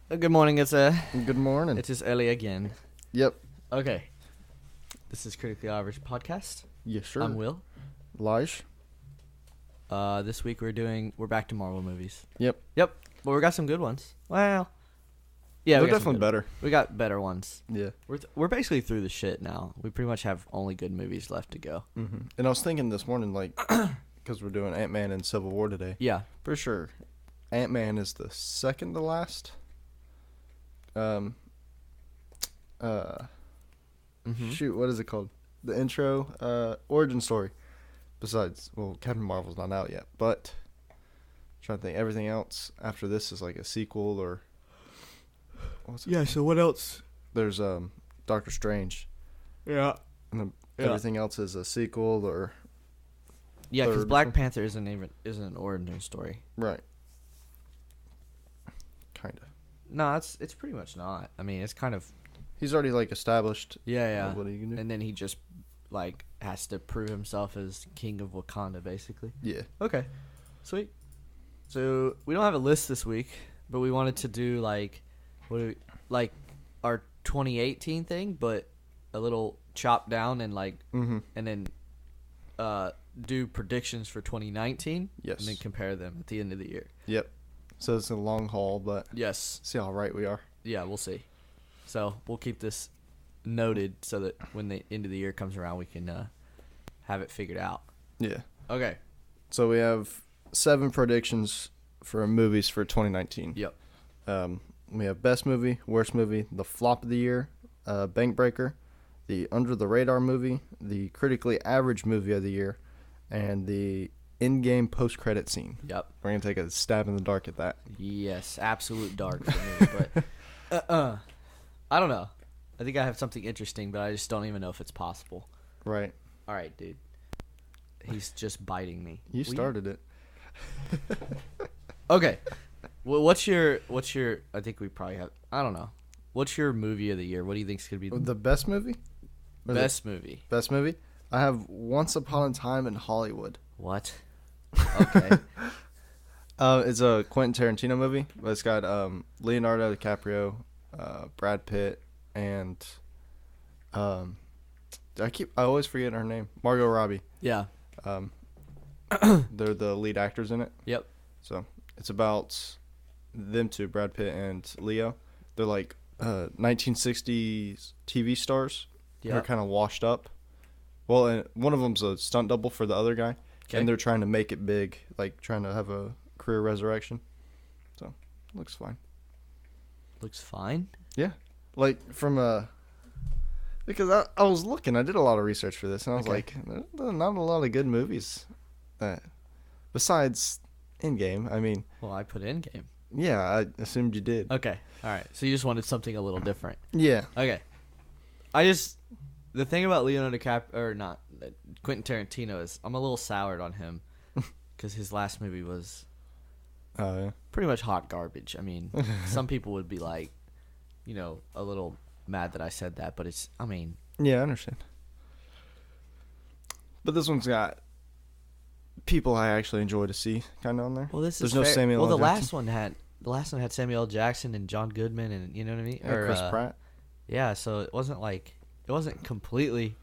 Good morning. Good morning. It is early again. Yep. Okay. This is Critically Average Podcast. Yeah, sure. I'm Will. Lige. This week we're back to Marvel movies. Yep. But we got some good ones. Well, yeah, They're we got some definitely good- better. We got better ones. Yeah. We're basically through the shit now. We pretty much have only good movies left to go. Mm-hmm. And I was thinking this morning, like, because we're doing Ant-Man and Civil War today. Yeah. For sure. Ant-Man is the second to last. Mm-hmm. Shoot, what is it called? The intro, origin story. Besides, well, Captain Marvel's not out yet, but I'm trying to think. Everything else after this is like a sequel or. What's it Yeah. So what else? There's Doctor Strange, Yeah. and then Yeah. everything else is a sequel or Yeah, because third Black one. Panther isn't an origin story. right. Kind of. No, it's pretty much not. I mean, it's kind of He's already like established. yeah. What are you gonna do? And then he just like has to prove himself as king of Wakanda, basically. Yeah. Okay, sweet. So we don't have a list this week, but we wanted to do like like our 2018 thing, but a little chopped down and like Mm-hmm. and then do predictions for 2019. Yes. And then compare them at the end of the year. Yep. So it's a long haul, but Yes. see how right we are. Yeah, we'll see. So we'll keep this noted so that when the end of the year comes around, we can have it figured out. Yeah. Okay. So we have 7 predictions for movies for 2019. Yep. We have best movie, worst movie, the flop of the year, Bank Breaker, the under the radar movie, the critically average movie of the year, and the in-game post-credit scene. Yep. We're gonna take a stab in the dark at that. Yes, absolute dark for me, but I don't know. I think I have something interesting, but I just don't even know if it's possible. Right. All right, dude. He's just biting me. You Will started it. Okay. Well, what's your? I think we probably have. I don't know. What's your movie of the year? What do you think's gonna be the The best movie? Or the best movie? best movie? I have Once Upon a Time in Hollywood. What? Okay. It's a Quentin Tarantino movie, but it's got Leonardo DiCaprio, Brad Pitt, and I always forget her name. Margot Robbie. Yeah. They're the lead actors in it. Yep. So it's about them two, Brad Pitt and Leo. They're like 1960s TV stars. They're Yeah. kind of washed up. Well, and one of them's a stunt double for the other guy, Okay. and they're trying to make it big, like trying to have a career resurrection. So looks fine. Looks fine. Like from because I was looking, I did a lot of research for this, and I was Okay. like, there's not a lot of good movies, besides Endgame. I mean, Well, I put in game. yeah, I assumed you did. Okay. All right. So you just wanted something a little different. Yeah. Okay. The thing about Leonardo DiCaprio, or not, Quentin Tarantino is I'm a little soured on him because his last movie was Oh yeah. pretty much hot garbage. I mean, some people would be like, a little mad that I said that, but I mean, Yeah, I understand. But this one's got people I actually enjoy to see kind of on there. well, this There's is no fair. Samuel Well, L. the last Jackson. one had Samuel L. Jackson and John Goodman, and you know what I mean? Yeah, Chris Pratt. Yeah, so it wasn't completely,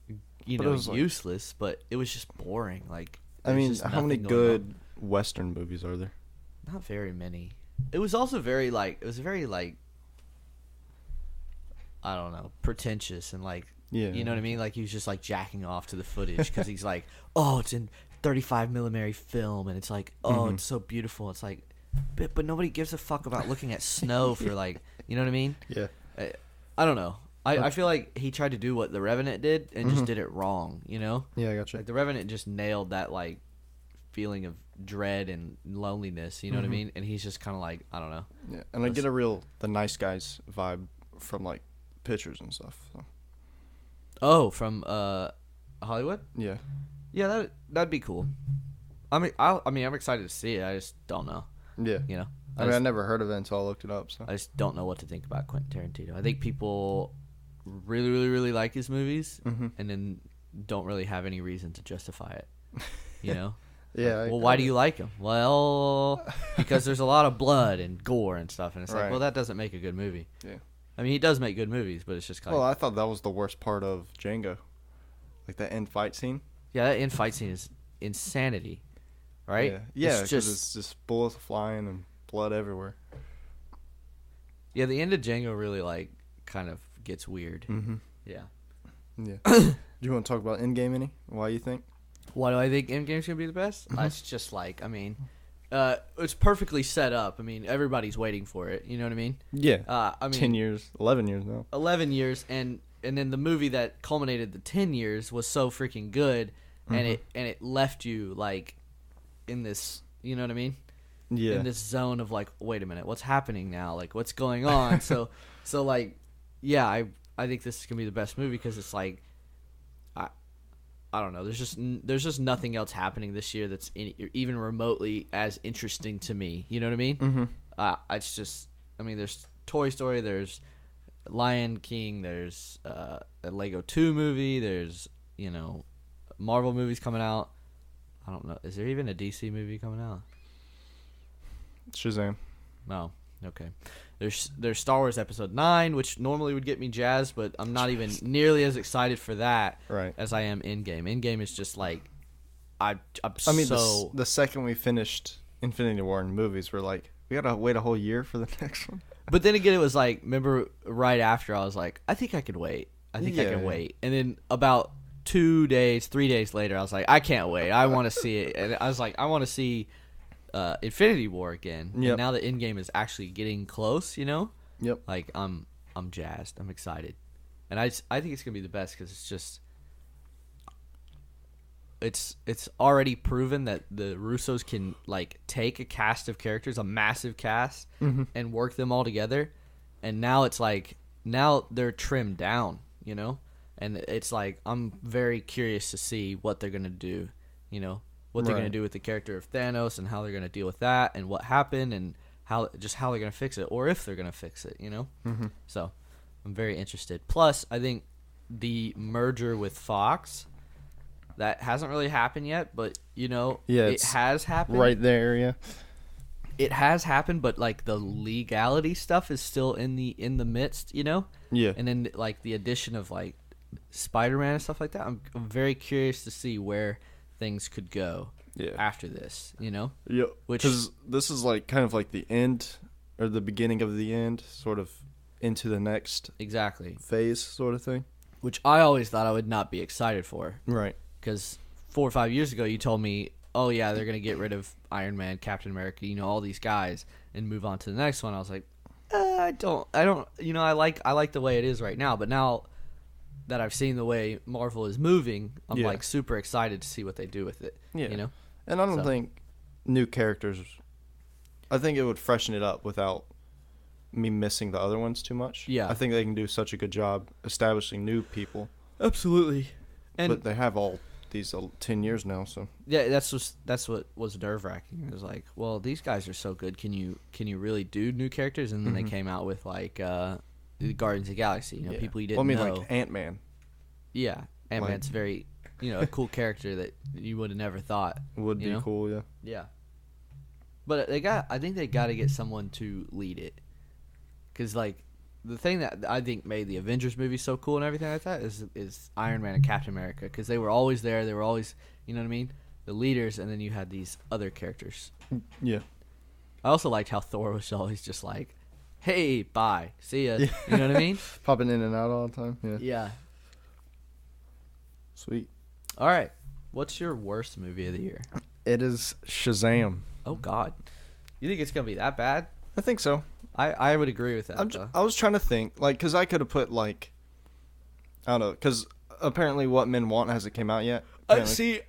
But it was like- useless, but it was just boring. Like, I there's mean, just how many nothing going on. good Western movies are there? Not very many. It was also very I don't know, pretentious and like, Yeah. you know what I mean? Like he was just like jacking off to the footage because he's like, oh, it's in 35 millimeter film, and it's like, oh, Mhm. it's so beautiful. It's like, but nobody gives a fuck about looking at snow for like, you know what I mean? Yeah. I don't know. I feel like he tried to do what The Revenant did and just Mhm. did it wrong, you know? Yeah, I gotcha. Like The Revenant just nailed that like feeling of dread and loneliness, you know what I Mhm. mean? And he's just kind of like, I don't know. Yeah, and I get a real The Nice Guys vibe from like pictures and stuff. So. Oh, from Hollywood? Yeah. Yeah, that'd be cool. I'm excited to see it. I just don't know, Yeah. you know. I mean, I never heard of it until I looked it up. So. I just don't know what to think about Quentin Tarantino. I think people really, really, really like his movies, Mhm. and then don't really have any reason to justify it. You know? Yeah. Well, why do you like him? Well, because there's a lot of blood and gore and stuff, and it's like, Right. well, that doesn't make a good movie. Yeah. I mean, he does make good movies, but it's just kind Well, of I thought that was the worst part of Django, like that end fight scene. yeah. That end fight scene is insanity, right? Yeah. Yeah. It's Because it's just bullets flying and blood everywhere. yeah. The end of Django really like kind of gets weird. Mm-hmm. Yeah. Yeah. Do you want to talk about Endgame any? Why you think? Why do I think Endgame's gonna be the best? Mm-hmm. It's just like, I mean, it's perfectly set up. I mean, everybody's waiting for it. You know what I mean? Yeah. I mean, 10 years, 11 years now. 11 years, and then the movie that culminated the 10 years was so freaking good, and it left you like in this, you know what I mean? Yeah. In this zone of like, wait a minute, what's happening now? Like, what's going on? so like, yeah, I think this is gonna be the best movie because it's like, I don't know. There's just nothing else happening this year that's even remotely as interesting to me. You know what I mean? Mm-hmm. It's just, I mean, there's Toy Story, there's Lion King, there's a Lego 2 movie, there's Marvel movies coming out. I don't know. Is there even a DC movie coming out? Shazam. No. Okay. There's Star Wars Episode 9, which normally would get me jazzed, but I'm not even nearly as excited for that Right. as I am Endgame. Endgame is just like I mean, so the second we finished Infinity War in movies, we're like, we gotta wait a whole year for the next one. But then again, it was like, remember right after I was like, I think I could wait. I think I can wait. And then about 3 days later, I was like, I can't wait. I want to see it. And I was like, I want to see Infinity War again. Yep. And now that Endgame is actually getting close, Yep. like I'm jazzed. I'm excited. And I think it's gonna be the best because it's just it's already proven that the Russos can like take a cast of characters, a massive cast, and work them all together. And now it's like now they're trimmed down, and it's like I'm very curious to see what they're gonna do, what they're Right. gonna do with the character of Thanos and how they're gonna deal with that and what happened and how they're gonna fix it or if they're gonna fix it, Mm-hmm. So I'm very interested. Plus, I think the merger with Fox that hasn't really happened yet, but Yeah, it it's has happened. Right there, yeah. It has happened, but like the legality stuff is still in the midst, Yeah. And then like the addition of like Spider-Man and stuff like that. I'm very curious to see where things could go Yeah. after this, Yeah. Which- Because this is like kind of like the end or the beginning of the end, sort of into the next Exactly. phase, sort of thing. Which I always thought I would not be excited for. Right. Because 4 or 5 years ago, you told me, oh, yeah, they're going to get rid of Iron Man, Captain America, all these guys, and move on to the next one. I was like, I don't, I like the way it is right now. But now that I've seen the way Marvel is moving, I'm Yeah. like super excited to see what they do with it. Yeah. You know? And I don't So. think new characters. I think it would freshen it up without me missing the other ones too much. Yeah. I think they can do such a good job establishing new people. Absolutely. And But they have all these 10 years now, so. yeah, that's what was nerve wracking. It was like, well, these guys are so good. Can you really do new characters? And then they came out with like the Guardians of the Galaxy. Yeah. People you Well, didn't I mean, know. like Ant-Man Yeah, Ant-Man's very, a cool character that you would have never thought. would You be know? cool, yeah. Yeah. But I think they got to get someone to lead it. Because, like, the thing that I think made the Avengers movie so cool and everything like that is Iron Man and Captain America. Because they were always there. They were always, you know what I mean? The leaders, and then you had these other characters. Yeah. I also liked how Thor was always just like, hey, bye, see ya. Yeah. You know what I mean? Popping in and out all the time, yeah. Yeah. Sweet. All right. What's your worst movie of the year? It is Shazam. Oh, God. You think it's going to be that bad? I think so. I would agree with that, though. I was trying to think, like, because I could have put, like, I don't know, because apparently What Men Want hasn't came out yet. Apparently.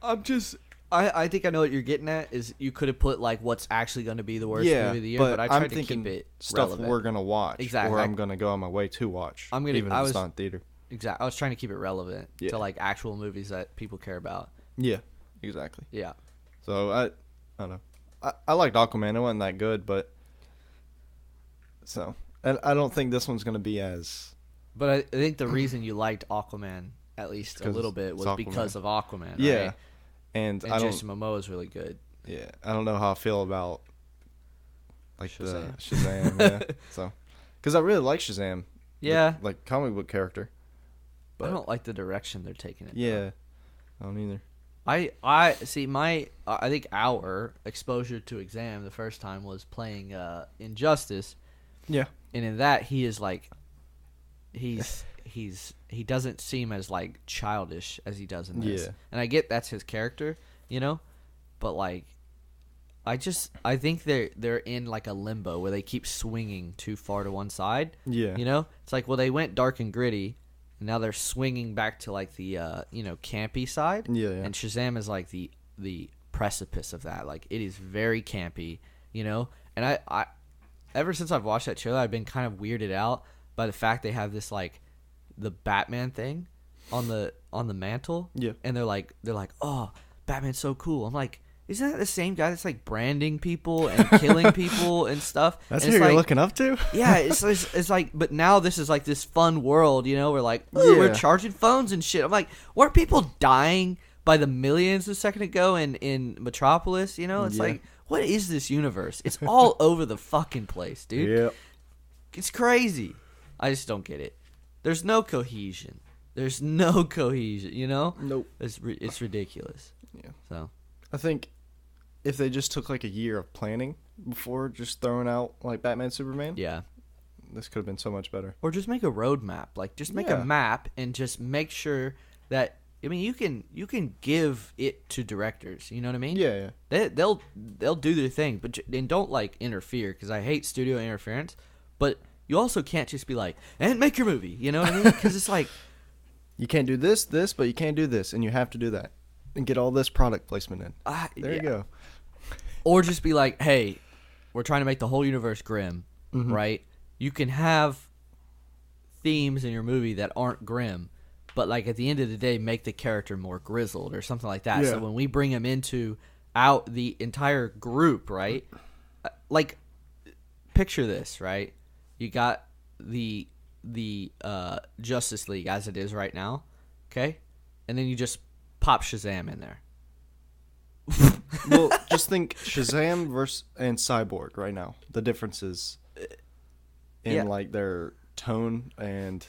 I think I know what you're getting at, is you could have put, like, what's actually going to be the worst movie of the year, but I tried I'm to thinking keep it stuff relevant. we're going to watch. Exactly. Or I'm going to go on my way to watch. Even if it's not in theater. Exactly. I was trying to keep it relevant Yeah. to, like, actual movies that people care about. Yeah, exactly. Yeah. So, I don't know. I liked Aquaman. It wasn't that good, but... So, and I don't think this one's going to be as... But I think the reason you liked Aquaman, at least a 'Cause little bit, it's was Aquaman. because of Aquaman, Yeah. right? And And I don't. Jason Momoa is really good. Yeah, I don't know how I feel about like Shazam. the Shazam. Yeah, so because I really like Shazam. Yeah, like comic book character. I don't like the direction they're taking it. though. Yeah, I don't either. I see I think our exposure to Exam the first time was playing Injustice, Yeah, and in that he is like he doesn't seem as like childish as he does in this. Yeah. And I get that's his character, but like I think they're in like a limbo where they keep swinging too far to one side. yeah, It's like, well, they went dark and gritty, and now they're swinging back to like the campy side. Yeah. And Shazam is like the precipice of that. Like, it is very campy, And I ever since I've watched that trailer, I've been kind of weirded out by the fact they have this like the Batman thing on the mantle. Yeah. And they're like, oh, Batman's so cool. I'm like, isn't that the same guy that's like branding people and killing people and stuff? That's and who it's you're like, looking up to. yeah, it's like, but now this is like this fun world, We're like, ooh, we're Yeah. charging phones and shit. I'm like, weren't people dying by the millions a second ago in Metropolis? It's Yeah. like, what is this universe? It's all over the fucking place, dude. Yeah, It's crazy. I just don't get it. There's no cohesion. Nope. It's ridiculous. Yeah. So I think if they just took like a year of planning before just throwing out like Batman Superman, yeah. this could have been so much better. Or just make a roadmap. Like, just make Yeah. a map and just make sure that. I mean, you can give it to directors. You know what I mean? Yeah, They'll do their thing, but and don't like interfere, because I hate studio interference. But you also can't just be like, and make your movie. You know what I mean? Because it's like, you can't do this, but you can't do this, and you have to do that, and get all this product placement in. There you go. Or just be like, hey, we're trying to make the whole universe grim, Mm-hmm. right? You can have themes in your movie that aren't grim, but like at the end of the day, make the character more grizzled or something like that. Yeah. So when we bring him into out the entire group, right? Like, picture this, right? You got the Justice League as it is right now, okay? And then you just pop Shazam in there. Well, just think Shazam and Cyborg right now. The differences in Yeah. like their tone and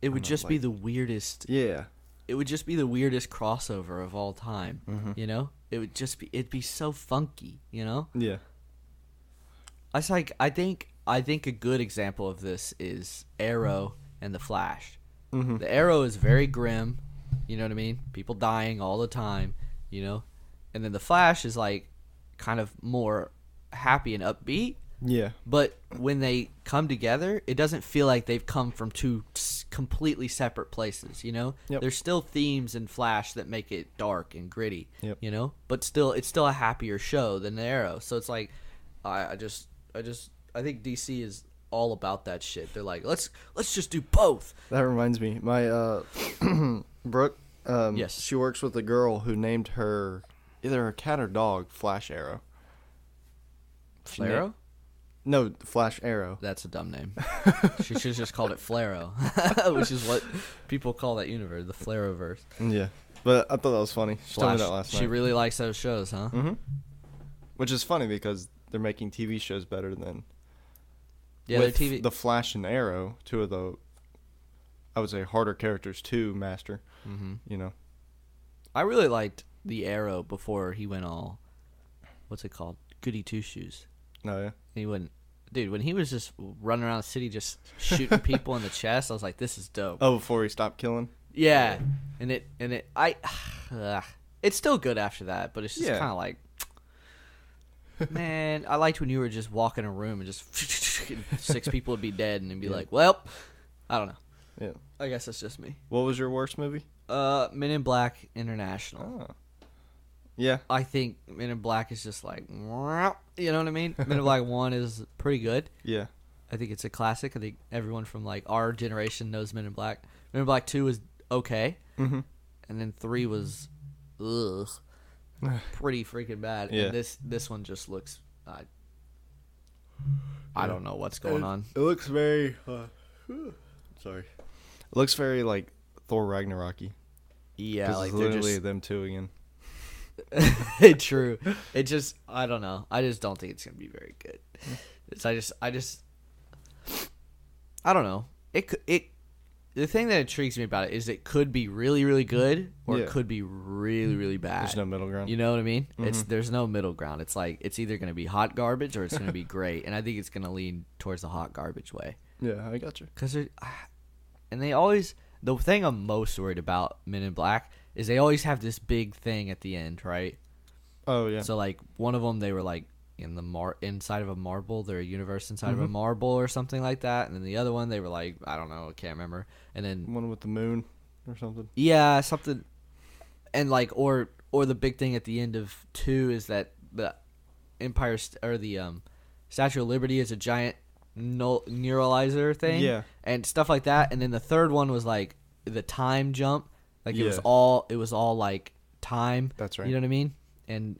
It would know, just be like- the weirdest. yeah, It would just be the weirdest crossover of all time. Mhm. It'd be so funky. yeah, It's like I think a good example of this is Arrow and the Flash. mm-hmm. The Arrow is very grim. You know what I mean? People dying all the time. And then the Flash is like kind of more happy and upbeat. yeah, But when they come together, it doesn't feel like they've come from two completely separate places, Yep. There's still themes in Flash that make it dark and gritty, Yep. But still, it's still a happier show than the Arrow. So it's like, I think DC is all about that shit. They're like, let's just do both. That reminds me, my Brooke. Yes. She works with a girl who named her either a cat or dog Flash Arrow. She Flaro? named- No, Flash Arrow. That's a dumb name. She should have just called it Flaro, which is what people call that universe, the Flaroverse. Yeah, but I thought that was funny. She told me Flash. that last night. She really likes those shows, huh? Mm-hmm. Which is funny because they're making TV shows better than Yeah, their with TV. the Flash and Arrow, two of the, I would say, harder characters to master. Mm-hmm. I really liked the Arrow before he went all, what's it called? Goody Two Shoes. No, yeah. He wouldn't, dude. When he was just running around the city, just shooting people in the chest, I was like, "This is dope." Oh, before he stopped killing. Yeah, it's still good after that, but it's just Yeah. kind of like, man, I liked when you were just walking a room and just 6 people would be dead, and then be Yeah. like, well, I don't know. Yeah. I guess that's just me. What was your worst movie? Men in Black International. Oh. Yeah. I think Men in Black is just like, you know what I mean? Men in Black 1 is pretty good. Yeah. I think it's a classic. I think everyone from like our generation knows Men in Black. Men in Black 2 is okay, Mm-hmm. and then 3 was, ugh, pretty freaking bad. Yeah. And this one just looks, I don't know what's going on. It looks very. Sorry. It looks very like Thor Ragnarok-y. Yeah, 'Cause like it's they're literally just them two again. True. It just, I don't know. I just don't think it's gonna be very good. I don't know. The thing that intrigues me about it is it could be really, really good, or Yeah. it could be really, really bad. There's no middle ground. You know what I mean? There's no middle ground. It's like it's either gonna be hot garbage or it's gonna be great, and I think it's gonna lean towards the hot garbage way. Yeah, I got you. And they always, the thing I'm most worried about Men in Black is they always have this big thing at the end, right? Oh yeah. So like one of them, they were like in the inside of a marble, they're a universe inside of a marble or something like that, and then the other one they were like, I don't know, I can't remember. And then one with the moon or something. yeah, something, and like or the big thing at the end of 2 is that the or the Statue of Liberty is a giant neuralizer thing, Yeah. and stuff like that. And then the third one was like the time jump, like it was all like time. That's right. You know what I mean? And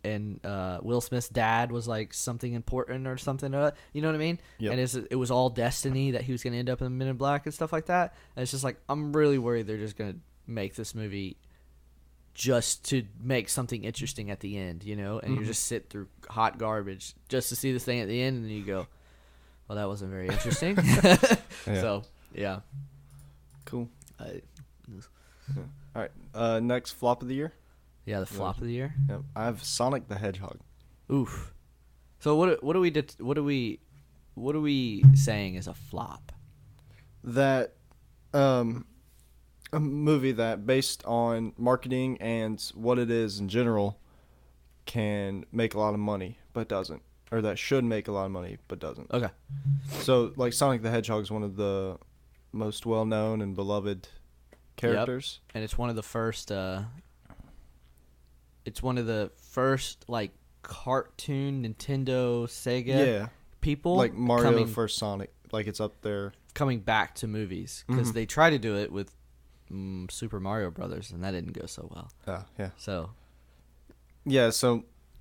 Will Smith's dad was like something important or something. You know what I mean? Yep. And it was all destiny that he was going to end up in Men in Black and stuff like that. And it's just like, I'm really worried they're just going to make this movie just to make something interesting at the end, you know? And you just sit through hot garbage just to see this thing at the end, and then you go, well, that wasn't very interesting. So, yeah. Cool. All right. Next flop of the year. Yeah, the flop of the year. Yep. I have Sonic the Hedgehog. Oof. So what are we saying is a flop? That a movie that, based on marketing and what it is in general, can make a lot of money but doesn't, or that should make a lot of money but doesn't. Okay. So like Sonic the Hedgehog is one of the most well known and beloved characters. Yep. And it's one of the first like cartoon Nintendo Sega people, like Mario first Sonic, like it's up there coming back to movies, because they tried to do it with Super Mario Brothers, and that didn't go so well. Yeah. So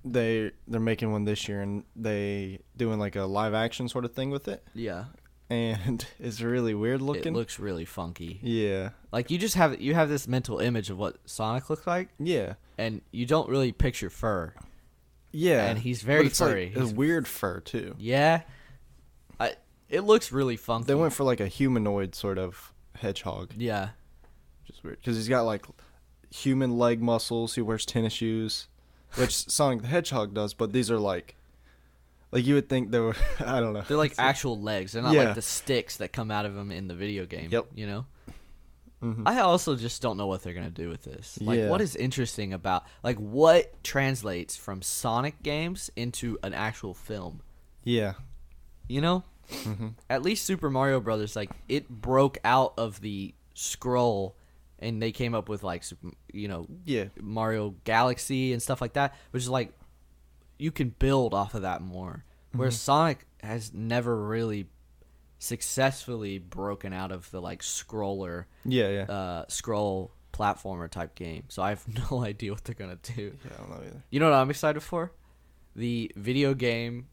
they're making one this year, and they doing like a live action sort of thing with it. Yeah. And it's really weird looking. It looks really funky. Yeah. Like you have this mental image of what Sonic looks like. Yeah. And you don't really picture fur. Yeah. And he's very furry. Like a weird fur too. Yeah. It looks really funky. They went for like a humanoid sort of hedgehog. Yeah. Just weird, because he's got like human leg muscles. He wears tennis shoes, which Sonic the Hedgehog does. But these are like you would think they were. I don't know. They're like actual legs. They're not like the sticks that come out of them in the video game. Yep. You know. Mm-hmm. I also just don't know what they're gonna do with this. Like, what is interesting about what translates from Sonic games into an actual film? Yeah. You know. Mm-hmm. At least Super Mario Brothers, like, it broke out of the scroll, and they came up with like Mario Galaxy and stuff like that, which is like you can build off of that more. Whereas Sonic has never really successfully broken out of the like scroller, scroll platformer type game. So I have no idea what they're gonna do. Yeah, I don't know either. You know what I'm excited for? The video game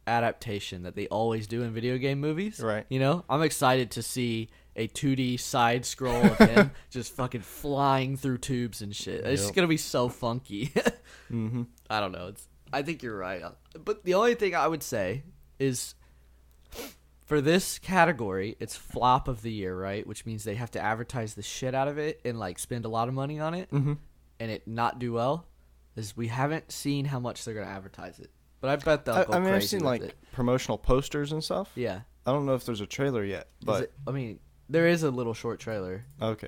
adaptation that they always do in video game movies. Right. You know, I'm excited to see a 2D side scroll of him just fucking flying through tubes and shit. It's just gonna be so funky. I don't know. I think you're right. But the only thing I would say is, for this category, it's flop of the year, right? Which means they have to advertise the shit out of it and like spend a lot of money on it, and it not do well. Is we haven't seen how much they're gonna advertise it, but I bet they'll go crazy I've seen with like it. promotional posters and stuff. Yeah. I don't know if there's a trailer yet, but there is a little short trailer. Okay.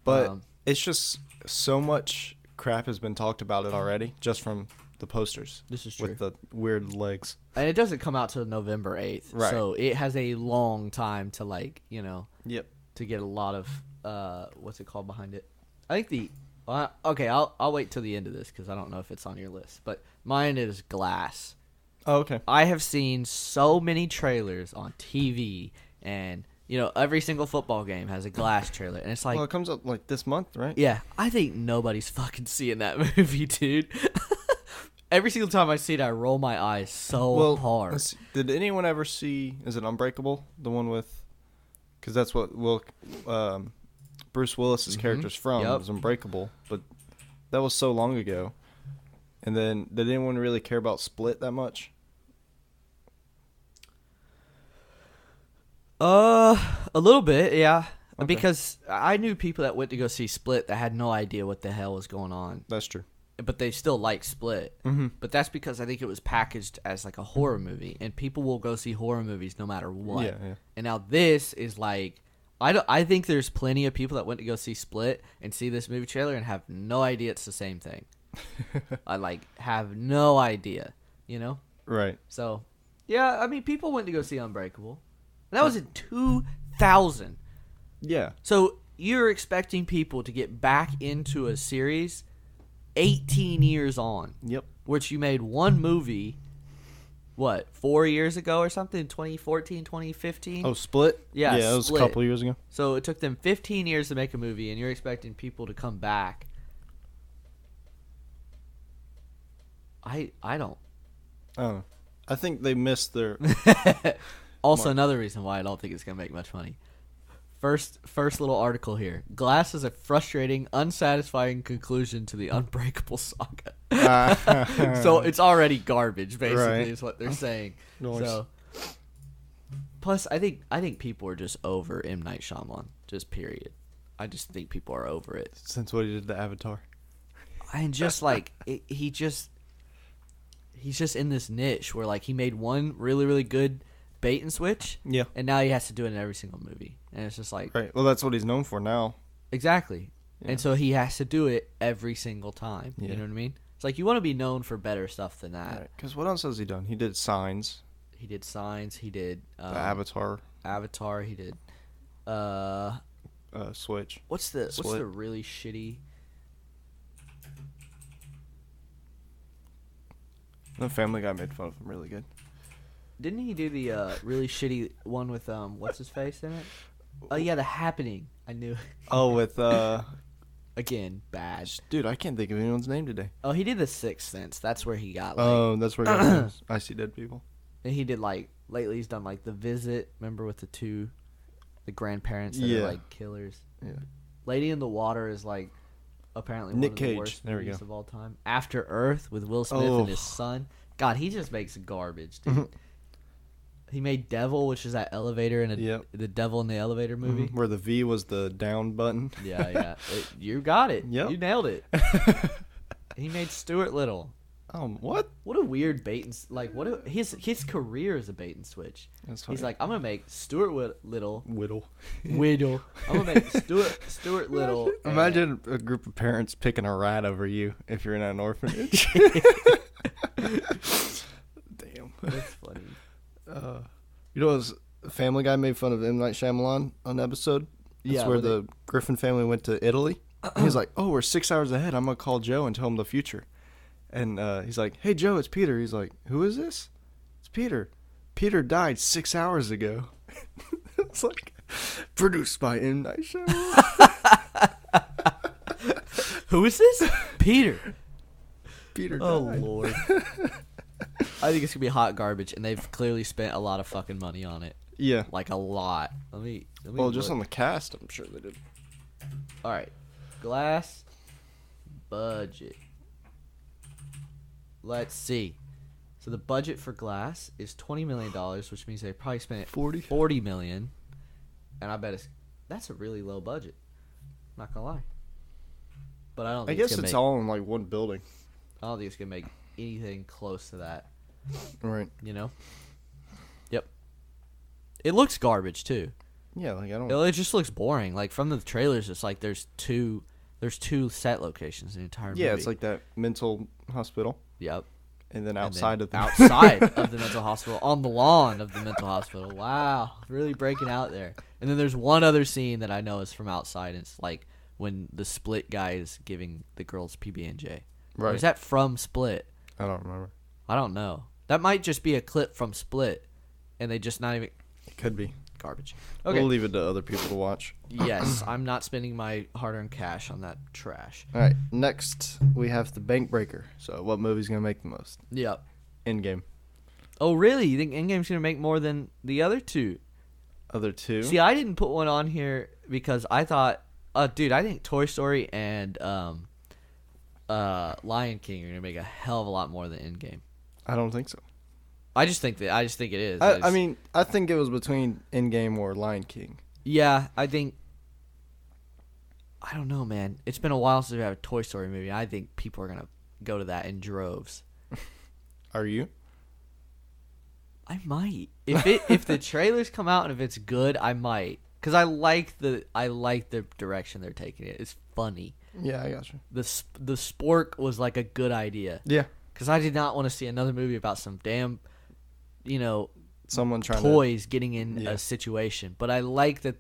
But it's just so much crap has been talked about it already, just from the posters. This is true. With the weird legs. And it doesn't come out till November 8th. Right. So it has a long time to Yep. to get a lot of what's it called behind it. I think I'll wait till the end of this because I don't know if it's on your list. But mine is Glass. Oh, okay. I have seen so many trailers on TV, and every single football game has a Glass trailer, and it's like, well, it comes up like this month, right? yeah, I think nobody's fucking seeing that movie, dude. Every single time I see it, I roll my eyes so hard. Let's see. Did anyone ever see? Is it Unbreakable? The one with, because that's what Bruce Willis's character's from. Yep. It was Unbreakable, but that was so long ago. And then, did anyone really care about Split that much? A little bit, yeah. Okay. Because I knew people that went to go see Split that had no idea what the hell was going on. That's true. But they still like Split. Mm-hmm. But that's because I think it was packaged as like a horror movie, and people will go see horror movies no matter what. Yeah. And now this is like, I think there's plenty of people that went to go see Split and see this movie trailer and have no idea it's the same thing. I like have no idea, you know? Right. So, yeah, I mean, people went to go see Unbreakable. That was in 2000. Yeah. So you're expecting people to get back into a series 18 years on, Yep. which you made one movie, what, 4 years ago or something, 2014, 2015? Oh, Split? Yeah, Yeah, it was a Split. couple years ago. So it took them 15 years to make a movie, and you're expecting people to come back. I don't. Oh. I think they missed their... Also, Mark. another reason why I don't think it's going to make much money. First little article here. Glass is a frustrating, unsatisfying conclusion to the Unbreakable saga. So it's already garbage, basically, Right. is what they're saying. Nice. So, plus, I think people are just over M. Night Shyamalan. Just period. I just think people are over it. Since what he did to Avatar. And just like he's just in this niche where like he made one really really good bait and switch, Yeah. and now he has to do it in every single movie, and it's just like Right. Well, that's what he's known for now. exactly, Yeah. and so he has to do it every single time. Yeah. You know what I mean? It's like you want to be known for better stuff than that. Because what else has he done? He did Signs, He did Signs. He did the Avatar, Avatar. He did Switch. what's the Split. really shitty? The Family Guy made fun of him really good. Didn't he do the really shitty one with what's his face in it? Oh yeah, The Happening. I knew. Oh, with Again, bad. dude, I can't think of anyone's name today. Oh, he did The Sixth Sense. That's where he got like. Oh, that's where he got I See Dead People. And he did like lately. He's done like The Visit. Remember with the grandparents that Yeah. are like killers. Yeah. Lady in the Water is like apparently Nick one of the Cage. worst There we movies go. of all time. After Earth with Will Smith Oh. and his son. God, he just makes garbage, dude. He made Devil, which is that elevator in Yep. the Devil in the Elevator movie. Where the V was the down button. Yeah. You got it. Yep. You nailed it. He made Stuart Little. What? What a weird bait and his career is a bait and switch. That's He's funny. like, I'm gonna make Stuart Little. Whittle. I'm gonna make Stuart Little. and- Imagine a group of parents picking a rat over you if you're in an orphanage. Damn. That's funny. You know, Family Guy made fun of M. Night Shyamalan on an episode. It's Yeah, where when the Griffin family went to Italy. He's like, "Oh, we're 6 hours ahead. I'm gonna call Joe and tell him the future." And he's like, "Hey, Joe, it's Peter." He's like, "Who is this?" "It's Peter. Peter died 6 hours ago." It's like produced by M. Night Shyamalan. Who is this? Peter. Peter Oh died. Lord. I think it's gonna be hot garbage, and they've clearly spent a lot of fucking money on it. Yeah. Like a lot. Let me Well, just look. on the cast, I'm sure they did. All right, Glass budget. Let's see. So the budget for Glass is $20 million, which means they probably spent 40 million. And I bet that's a really low budget. Not gonna lie. But I don't. I Think guess gonna it's make, all in like one building. I don't think it's gonna make anything close to that. Right. You know. Yep. It looks garbage too. Yeah, like I don't. It just looks boring. Like from the trailers, it's like there's two set locations in the entire movie. Yeah, it's like that mental hospital, Yep. and then And outside then of the outside of the mental hospital, on the lawn of the mental hospital. Wow, really breaking out there. And then there's one other scene that I know is from outside. And it's like when the Split guy is giving the girls PB&J. Or Right. is that from Split? I don't remember. I don't know. That might just be a clip from Split, and they just not even It could be. garbage. Okay. We'll leave it to other people to watch. Yes, I'm not spending my hard-earned cash on that trash. All right. Next, we have the Bank Breaker. So, what movie's gonna make the most? Yep. Endgame. Oh, really? You think Endgame's gonna make more than the other two? Other two. See, I didn't put one on here because I thought, dude, I think Toy Story and Lion King are gonna make a hell of a lot more than Endgame. I don't think so. I just think it is. I mean, I think it was between Endgame or Lion King. Yeah, I don't know, man. It's been a while since we had a Toy Story movie. I think people are gonna go to that in droves. Are you? I might. If the trailers come out and if it's good, I might. Cause I like the direction they're taking it. It's funny. Yeah, I got you. The spork was like a good idea. Yeah. Cause I did not want to see another movie about some damn, someone trying toys getting in a situation. But I like that.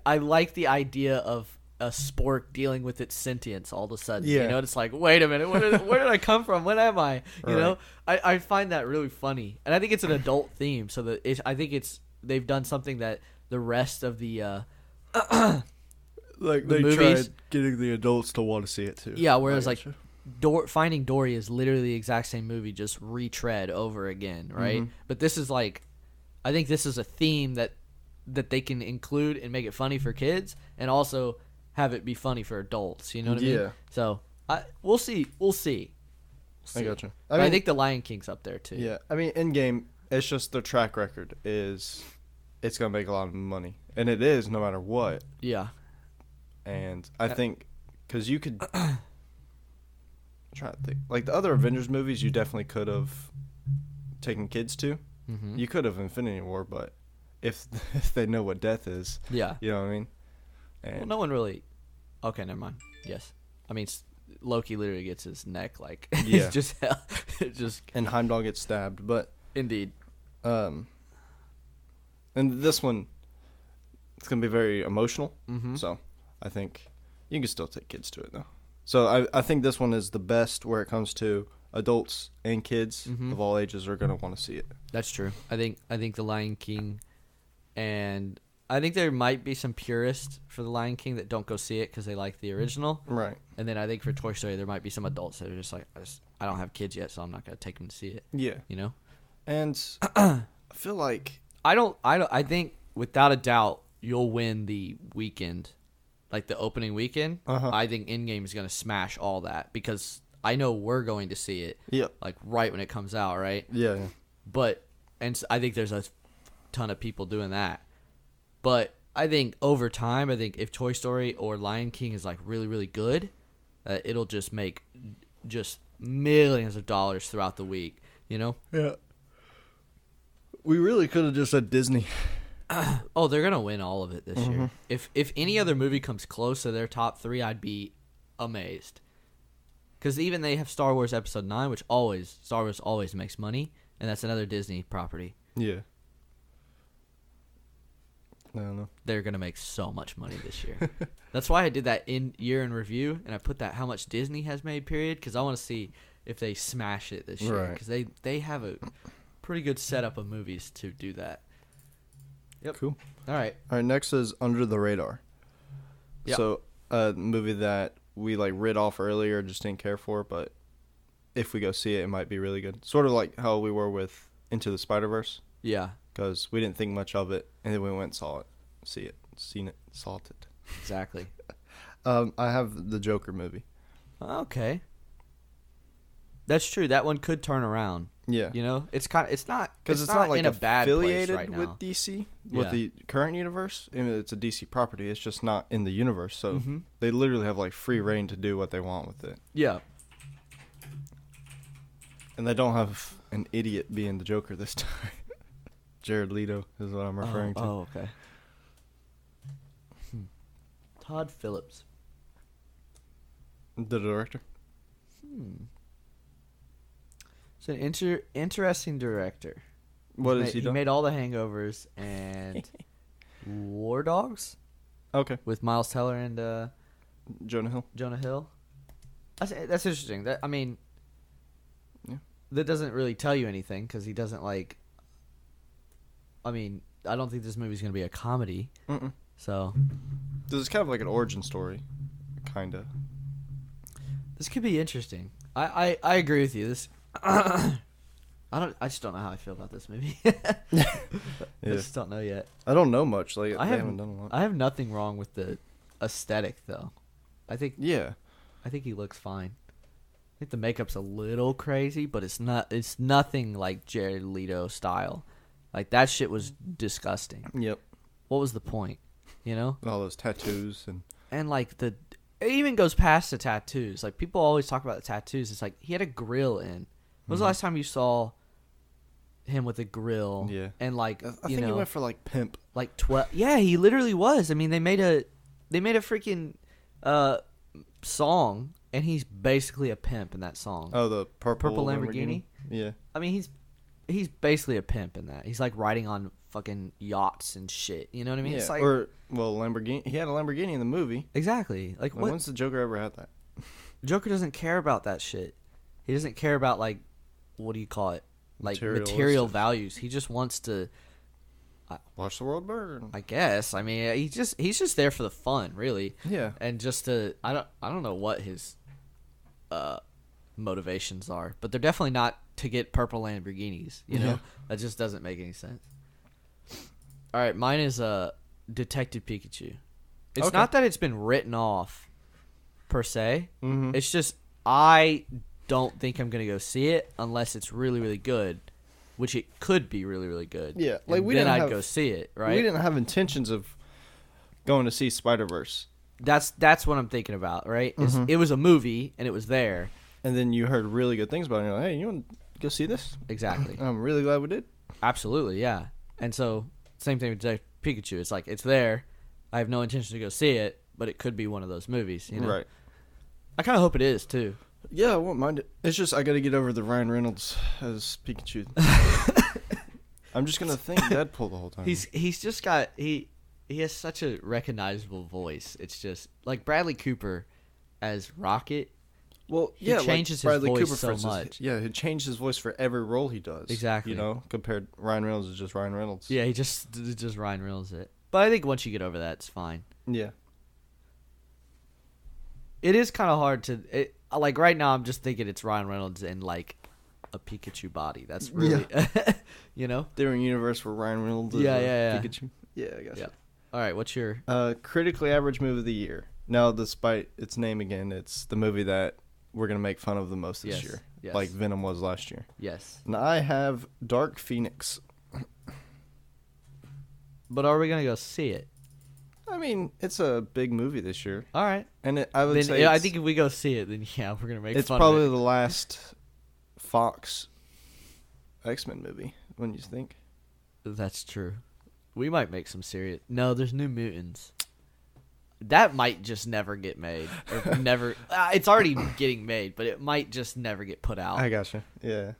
I like the idea of a spork dealing with its sentience all of a sudden. Yeah. It's like, wait a minute, where did I come from? When am I? You Right. know, I find that really funny, and I think it's an adult theme. So that I think they've done something that the rest of the like the they movies- tried getting the adults to want to see it too. yeah. Whereas I like gotcha. Finding Dory is literally the exact same movie, just retread over again, right? Mhm. But this is like, I think this is a theme that they can include and make it funny for kids, and also have it be funny for adults. You know what I mean? Yeah. So we'll see. We'll see. I gotcha. But I think the Lion King's up there too. Yeah, I mean, Endgame, it's just their track record is it's gonna make a lot of money, and it is no matter what. Yeah. And I think because you could try to think like the other Avengers movies, you definitely could have taken kids to. Mm-hmm. You could have Infinity War, but if they know what death is, Yeah. you know what I mean. And Well, no one really. Okay, never mind. Yes. I mean, Loki literally gets his neck like. Yeah. It's just hell. It's just. and Heimdall gets stabbed, but Indeed. and this one, it's gonna be very emotional. Mm-hmm. So I think you can still take kids to it though. So I think this one is the best where it comes to adults and kids Mhm. of all ages are gonna want to see it. That's true. I think the Lion King, and I think there might be some purists for the Lion King that don't go see it because they like the original. Right. And then I think for Toy Story there might be some adults that are just like, I don't have kids yet, so I'm not gonna take them to see it. Yeah. You know. And I feel like I think without a doubt you'll win the weekend, like the opening weekend. Uh-huh. I think Endgame is gonna smash all that because I know we're going to see it yeah. like right when it comes out, right? Yeah. But I think there's a ton of people doing that. But I think over time, I think if Toy Story or Lion King is like really really good, it'll just make just millions of dollars throughout the week. You know? Yeah. We really could have just said Disney. Oh, they're gonna win all of it this Mm-hmm. year. If any other movie comes close to their top 3, I'd be amazed. Because even they have Star Wars Episode 9, which Star Wars always makes money, and that's another Disney property. Yeah. I don't know. They're gonna make so much money this year. That's why I did that year in review, and I put that how much Disney has made period, because I want to see if they smash it this year, Right. because they have a pretty good setup of movies to do that. Yep. Cool. All right. All right. Next is Under the Radar. Yeah. So a movie that we like read off earlier, just didn't care for, but if we go see it, it might be really good. Sort of like how we were with Into the Spider-Verse, Yeah. because we didn't think much of it, and then we went and saw it, seen it, saw it. Exactly. I have the Joker movie. Okay. That's true. That one could turn around. Yeah. You know, it's not Because it's not like in a bad place affiliated right now. with DC, with Yeah. the current universe. I mean, it's a DC property. It's just not in the universe. So Mhm. they literally have like free reign to do what they want with it. Yeah. And they don't have an idiot being the Joker this time. Jared Leto is what I'm referring to. Oh, okay. Todd Phillips. The director. It's an interesting director. What has he He done? made all the Hangovers and War Dogs Okay. with Miles Teller and Jonah Hill. Jonah Hill. That's interesting. That Yeah. that doesn't really tell you anything because he doesn't like. I mean, I don't think this movie's gonna be a comedy. Mm-mm. So This is kind of like an origin story, kind of. this could be interesting. I agree with you. This I just don't know how I feel about this movie. I just don't know yet. I don't know much. Like I they have haven't done a lot. I have nothing wrong with the aesthetic though. I think Yeah. I think he looks fine. I think the makeup's a little crazy, but it's not. It's nothing like Jared Leto style. Like that shit was disgusting. Yep. What was the point? You know? All those tattoos And like it even goes past the tattoos. Like people always talk about the tattoos. It's like he had a grill in. When was the last time you saw him with a grill? Yeah. And like I think he went for like pimp. like 12. Yeah, he literally was. I mean, they made a freaking song, and he's basically a pimp in that song. Oh, the purple Lamborghini? Yeah. I mean, he's basically a pimp in that. He's like riding on fucking yachts and shit. You know what I mean? Yeah. It's like, Lamborghini. He had a Lamborghini in the movie. exactly. Like what? When's the Joker ever had that? Joker doesn't care about that shit. He doesn't care about like, what do you call it? Like material values. He just wants to Watch the world burn. I guess. I mean, he's just there for the fun, really. Yeah. And just to I don't know what his motivations are, but they're definitely not to get purple Lamborghinis, you know? Yeah. That just doesn't make any sense. All right, mine is Detective Pikachu. It's Okay. not that it's been written off per se. Mm-hmm. It's just I don't think I'm going to go see it unless it's really really good, which it could be really really good. Yeah, like And we then didn't I'd have- go see it, right? We didn't have intentions of going to see Spider-Verse. That's what I'm thinking about, right? It was a movie and it was there. And then you heard really good things about it. And you're like, hey, you want to go see this? Exactly. I'm really glad we did. Absolutely, yeah. And so same thing with Detective Pikachu. It's like it's there. I have no intention to go see it, but it could be one of those movies, you know. Right. I kind of hope it is too. Yeah, I won't mind it. It's just I got to get over the Ryan Reynolds as Pikachu. I'm just gonna think Deadpool the whole time. He's just got he has such a recognizable voice. It's just like Bradley Cooper as Rocket. He changes his Bradley voice Cooper, so for instance, much. Yeah, he changed his voice for every role he does. Exactly. You know, compared Ryan Reynolds is just Ryan Reynolds. Yeah, he just Ryan Reynolds it. But I think once you get over that, it's fine. Yeah. It is kind of hard to like right now. I'm just thinking it's Ryan Reynolds in like a Pikachu body. That's really, you know. They're in a universe where Ryan Reynolds is Yeah. Pikachu. Yeah, I guess. Yeah. All right, what's your? Critically average movie of the year. Now, despite its name again, it's the movie that we're gonna make fun of the most this year, yes. like Venom was last year. Yes. And I have Dark Phoenix. But are we gonna go see it? I mean, it's a big movie this year, All right. and I would Then say yeah, I it's- think if we go see it, then yeah, we're gonna make it's fun probably of it. the last Fox X-Men movie. Wouldn't you think? That's true. We might make some serious. No, there's New Mutants. That might just never get made, or never. It's already getting made, but it might just never get put out. I gotcha. Yeah.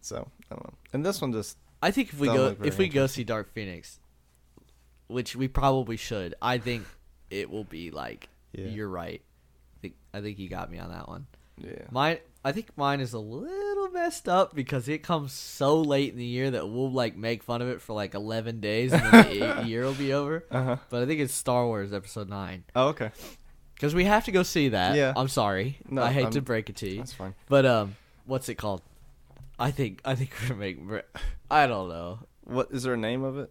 So I don't know. And this one just I think if we Sound go like very if we go see Dark Phoenix, which we probably should, I think it will be like you're right. I think you got me on that one. yeah. I think mine is a little messed up because it comes so late in the year that we'll like make fun of it for like 11 days and then the year will be over. Uh-huh. But I think it's Star Wars Episode 9 Oh, okay. because we have to go see that. Yeah. I'm sorry. No, I hate to break it to you. That's fine. But what's it called? I think we're gonna make. I don't know. What is there a name of it?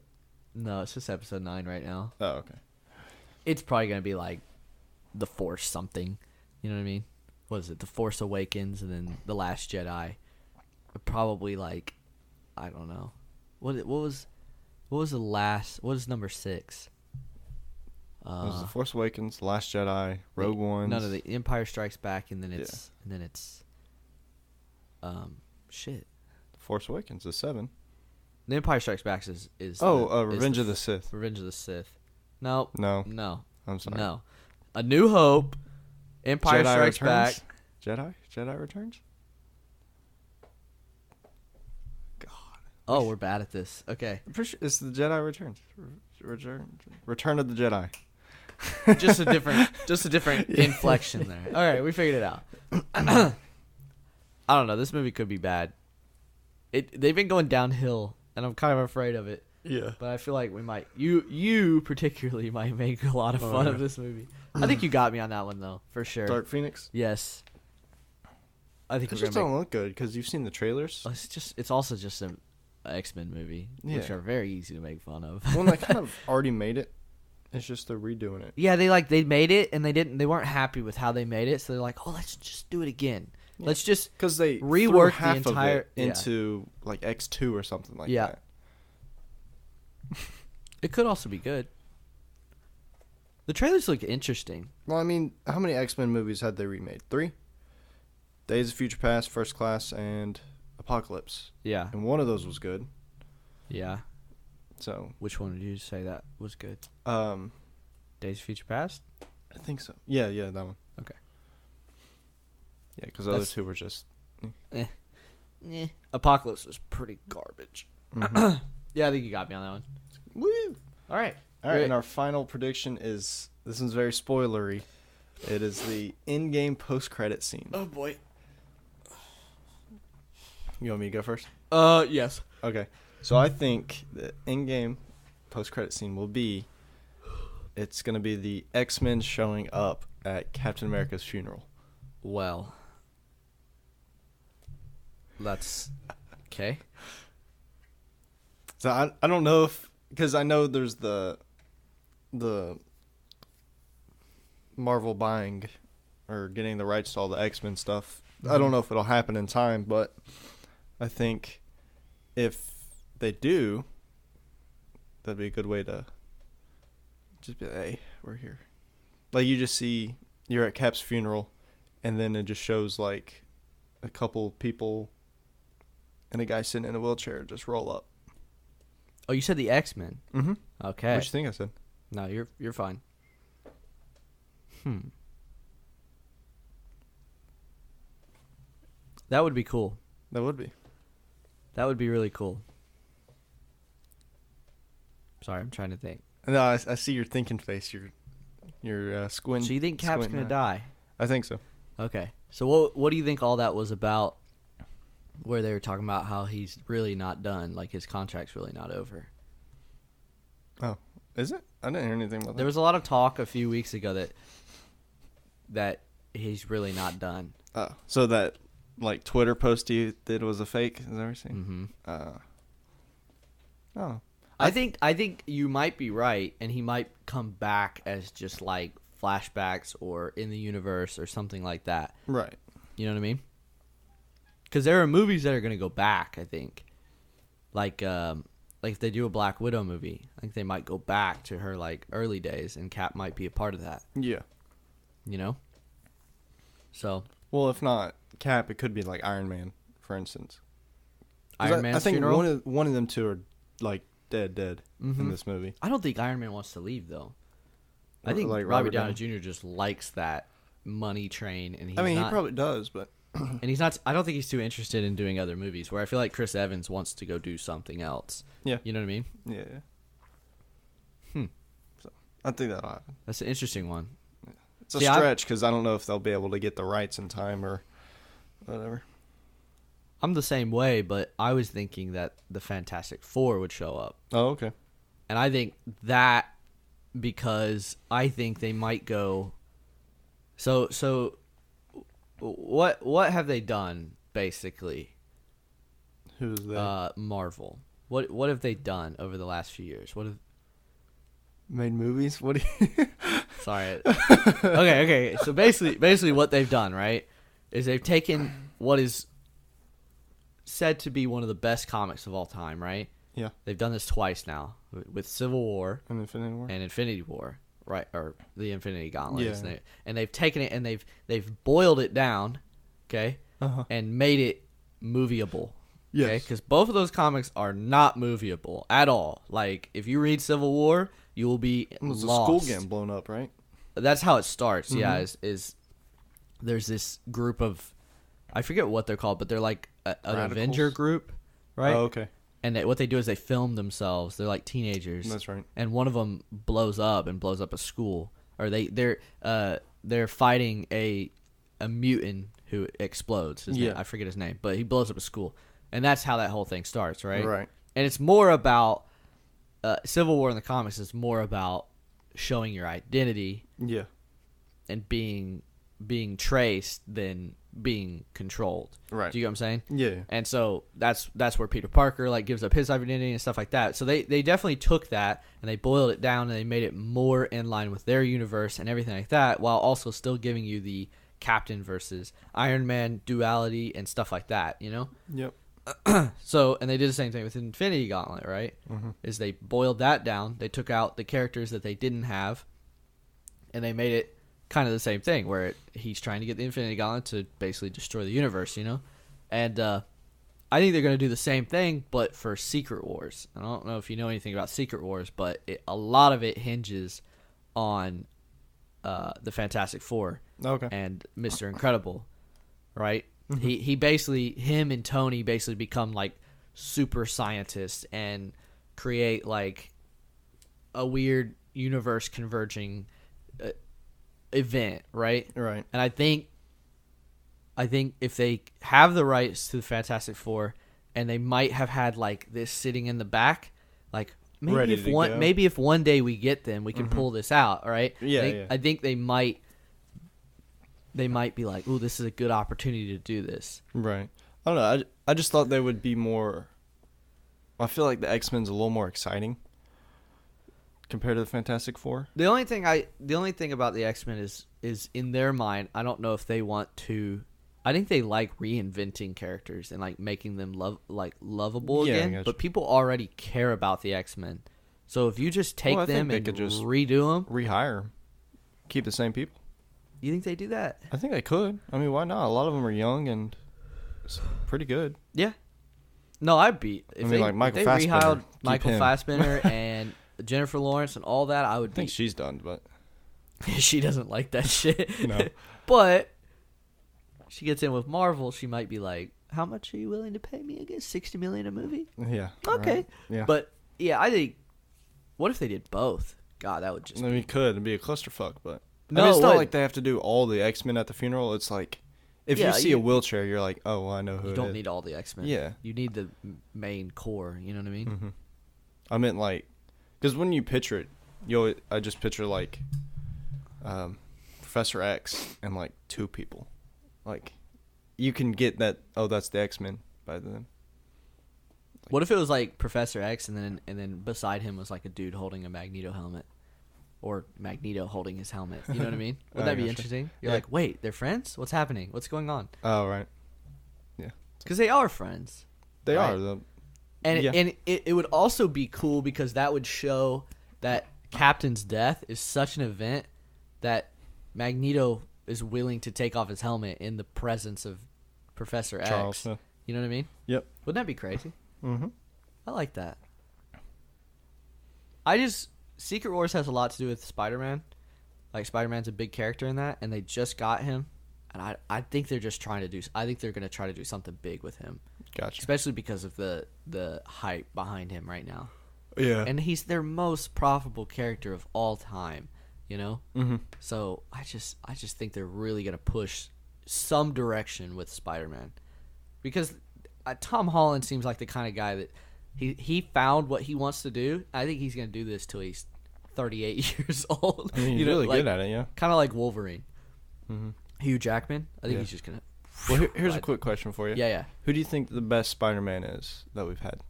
No, it's just Episode 9 right now. Oh, okay. It's probably gonna be like the Force something. You know what I mean? What is it? The Force Awakens and then The Last Jedi. Probably like, I don't know. What was the last? What is number 6? It was The Force Awakens, The Last Jedi, Rogue One. No, The Empire Strikes Back, and then it's shit. The Force Awakens is 7. The Empire Strikes Back is Revenge of the Sith. Revenge of the Sith. No. No, No. I'm sorry. No. A New Hope. Empire Jedi Strikes Back. Returns? Jedi Returns? Oh, we're bad at this. Okay. I'm pretty sure it's the Jedi Returns. Return of the Jedi. Just a different inflection there. All right, we figured it out. I don't know. This movie could be bad. They've been going downhill, and I'm kind of afraid of it. Yeah. But I feel like we might. You particularly might make a lot of fun of this movie. I think you got me on that one though, for sure. Dark Phoenix? Yes. I think It we're just gonna don't look good because you've seen the trailers. It's also just an X-Men movie, which Yeah. are very easy to make fun of. Well, they kind of already made it It's just they're redoing it. Yeah, they made it and they weren't happy with how they made it, so they're like, oh, let's just do it again. Yeah. Let's just Because they rework threw half the entire of it into like X2 or something like Yeah. that. It could also be good. The trailers look interesting. Well, I mean, how many X-Men movies had they remade? 3? Days of Future Past, First Class, and Apocalypse. Yeah. And one of those was good. Yeah. So, Which one did you say that was good? um, Days of Future Past? I think so. Yeah, that one. Okay. Yeah, because the other That's- two were just. Yeah. Apocalypse was pretty garbage. Mhm. Yeah, I think you got me on that one. Woo! All right. All right, Great. and our final prediction is this one's very spoilery. It is the in-game post-credit scene. Oh boy. You want me to go first? Yes. Okay. So I think the in-game post-credit scene will be. It's gonna be the X-Men showing up at Captain America's funeral. Well. That's okay. So I don't know if because I know there's the Marvel buying or getting the rights to all the X-Men stuff. I don't know if it'll happen in time, but I think if they do, that'd be a good way to just be like, hey, we're here. Like you just see you're at Cap's funeral, and then it just shows like a couple people and a guy sitting in a wheelchair just roll up. Oh, you said the X-Men. Mm-hmm. Okay. What you think I said? No, you're fine. That would be cool. That would be. That would be really cool. Sorry, I'm trying to think. No, I see your thinking face. You're squinting. So you think Cap's gonna die? I think so. Okay. So what do you think all that was about? Where they were talking about how he's really not done, like his contract's really not over. Oh, is it? I didn't hear anything about There that. was a lot of talk a few weeks ago that he's really not done. Oh, so that like Twitter post you did was a fake? Is that what you're saying? Mm-hmm. Oh, I think you might be right, and he might come back as just like flashbacks or in the universe or something like that. right. You know what I mean? Because there are movies that are going to go back, I think. Like if they do a Black Widow movie, I think they might go back to her like early days, and Cap might be a part of that. Yeah. You know. So Well, if not Cap, it could be like Iron Man, for instance. 'Cause Iron Man's I think funeral. one of them two are like dead Mhm. in this movie. I don't think Iron Man wants to leave though. I think Like Robert Robert Downey Downey. Jr. just likes that money train, and he's I mean, not, he probably does, but and he's not. I don't think he's too interested in doing other movies. Where I feel like Chris Evans wants to go do something else. yeah, You know what I mean? yeah. Hmm. So I think that'll happen. That's an interesting one. It's a See, I- stretch because I don't know if they'll be able to get the rights in time or whatever. I'm the same way, but I was thinking that the Fantastic Four would show up. Oh, okay. And I think that because I think they might go. So, what have they done basically? Who's that? Marvel. What have they done over the last few years? What have? Made movies? What do you? Sorry. Okay. So basically, what they've done, right, is they've taken what is said to be one of the best comics of all time, right? Yeah. They've done this twice now with Civil War An Infinity War. and Infinity War, right? Or the Infinity Gauntlet. Yeah. And they've taken it and they've boiled it down, okay, Uh-huh. and made it movieable. Yes. Okay, because both of those comics are not movieable at all. Like, if you read Civil War, you will be It was lost. a school getting blown up, right? That's how it starts. Yeah, Mhm. is there's this group of, I forget what they're called, but they're like an Radicals? Avenger group, right? Oh, okay. And what they do is they film themselves. They're like teenagers. That's right. And one of them blows up a school, or they're fighting a mutant who explodes. His name- Yeah. I forget his name, but he blows up a school, and that's how that whole thing starts, right? Right. And it's more about Civil War in the comics is more about showing your identity Yeah. and being traced than being controlled. Right. Do you get what I'm saying? Yeah. And so that's where Peter Parker like gives up his identity and stuff like that. So they definitely took that and they boiled it down and they made it more in line with their universe and everything like that, while also still giving you the Captain versus Iron Man duality and stuff like that, you know? Yep. So, and they did the same thing with Infinity Gauntlet, right? Mm-hmm. Is they boiled that down. They took out the characters that they didn't have, and they made it kind of the same thing, where he's trying to get the Infinity Gauntlet to basically destroy the universe, you know? And I think they're going to do the same thing, but for Secret Wars. I don't know if you know anything about Secret Wars, but a lot of it hinges on the Fantastic Four Okay. and Mr. Incredible, right? Mm-hmm. He basically, him and Tony basically become like super scientists and create like a weird universe converging event, right? Right. And I think if they have the rights to the Fantastic Four, and they might have had like this sitting in the back, like Ready to go. maybe if one day we get them, we can Mm-hmm. pull this out, right? Yeah, I think they might be like, "Ooh, this is a good opportunity to do this." Right. I don't know. I just thought they would be more. I feel like the X-Men's a little more exciting compared to the Fantastic Four. The only thing about the X-Men is in their mind, I don't know if they want to. I think they like reinventing characters and like making them lovable Yeah, I again. gotcha. But people already care about the X-Men, so if you just take Well, I think them they and could just redo them, Rehire 'em. Keep the same people. you think they do that? I think they could. I mean, why not? A lot of them are young and pretty good. Yeah. No, I'd be. If I mean, they, like Michael if they Fassbender, rehired keep Michael him. Fassbender and Jennifer Lawrence and all that, I would I think be. she's done, but She doesn't like that shit. No. But she gets in with Marvel, she might be like, "How much are you willing to pay me again? $60 million a movie?" yeah. Okay. Right. Yeah. But yeah, I think. What if they did both? God, that would just. I mean, it could. It'd be a clusterfuck, but I No, mean, it's it not would. like they have to do all the X-Men at the funeral. It's like if Yeah, you see you- a wheelchair, you're like, oh, well, I know who You it don't is. need all the X-Men. Yeah. You need the main core. You know what I mean? Mm-hmm. I meant like, because when you picture it, I just picture like Professor X and like two people. Like, you can get that. Oh, that's the X-Men by then. What if it was like Professor X and then beside him was like a dude holding a Magneto helmet, or Magneto holding his helmet? You know what I mean? Would I that be gotcha. interesting? You're Yeah. like, wait, they're friends? What's happening? What's going on? Oh, right. Because they are friends. They Right. are though. And Yeah. it would also be cool because that would show that Captain's death is such an event that Magneto is willing to take off his helmet in the presence of Professor Charles X. Smith. You know what I mean? Yep. Wouldn't that be crazy? Mm-hmm. I like that. Secret Wars has a lot to do with Spider-Man. Like, Spider-Man's a big character in that, and they just got him. And I think they're just trying to do. I think they're going to try to do something big with him, Gotcha. especially because of the hype behind him right now. Yeah. And he's their most profitable character of all time, you know? Mm-hmm. So I just think they're really going to push some direction with Spider-Man. Because Tom Holland seems like the kind of guy that he found what he wants to do. I think he's going to do this till he's 38 years old. I mean, he's really good at it, yeah. Kind of like Wolverine. Mm-hmm. Hugh Jackman, I think Yeah. he's just going to... Well, here's a quick question for you. Yeah. Who do you think the best Spider-Man is that we've had?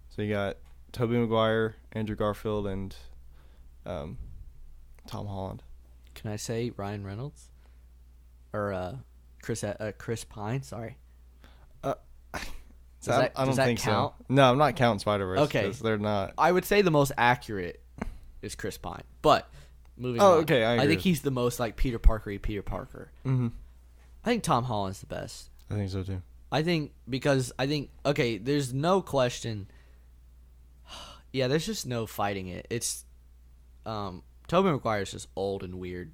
So you got Tobey Maguire, Andrew Garfield, and Tom Holland. Can I say Ryan Reynolds? Or Chris Pine, sorry. So I don't does that think count? so. No, I'm not counting Spider-Verse. Okay. 'cause they're not. I would say the most accurate is Chris Pine. But moving Oh, on. okay, I agree think with- he's the most like Peter Parker-y Peter Parker. Mm-hmm. I think Tom Holland's the best. I think so too. Okay, there's no question. Yeah, there's just no fighting it. It's Tobey Maguire's just old and weird.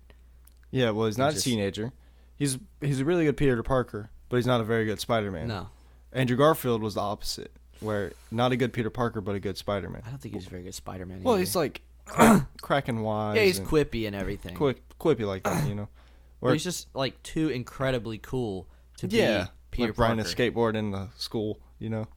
Yeah, well, he's not just- a teenager. He's a really good Peter Parker, but he's not a very good Spider-Man. No, Andrew Garfield was the opposite, where not a good Peter Parker, but a good Spider-Man. I don't think he's a very good Spider-Man. Well, either. he's like cracking wise. yeah, he's and quippy and everything. quippy like that, you know. But he's just like too incredibly cool to yeah, be Peter like riding Parker. a skateboard in the school, you know.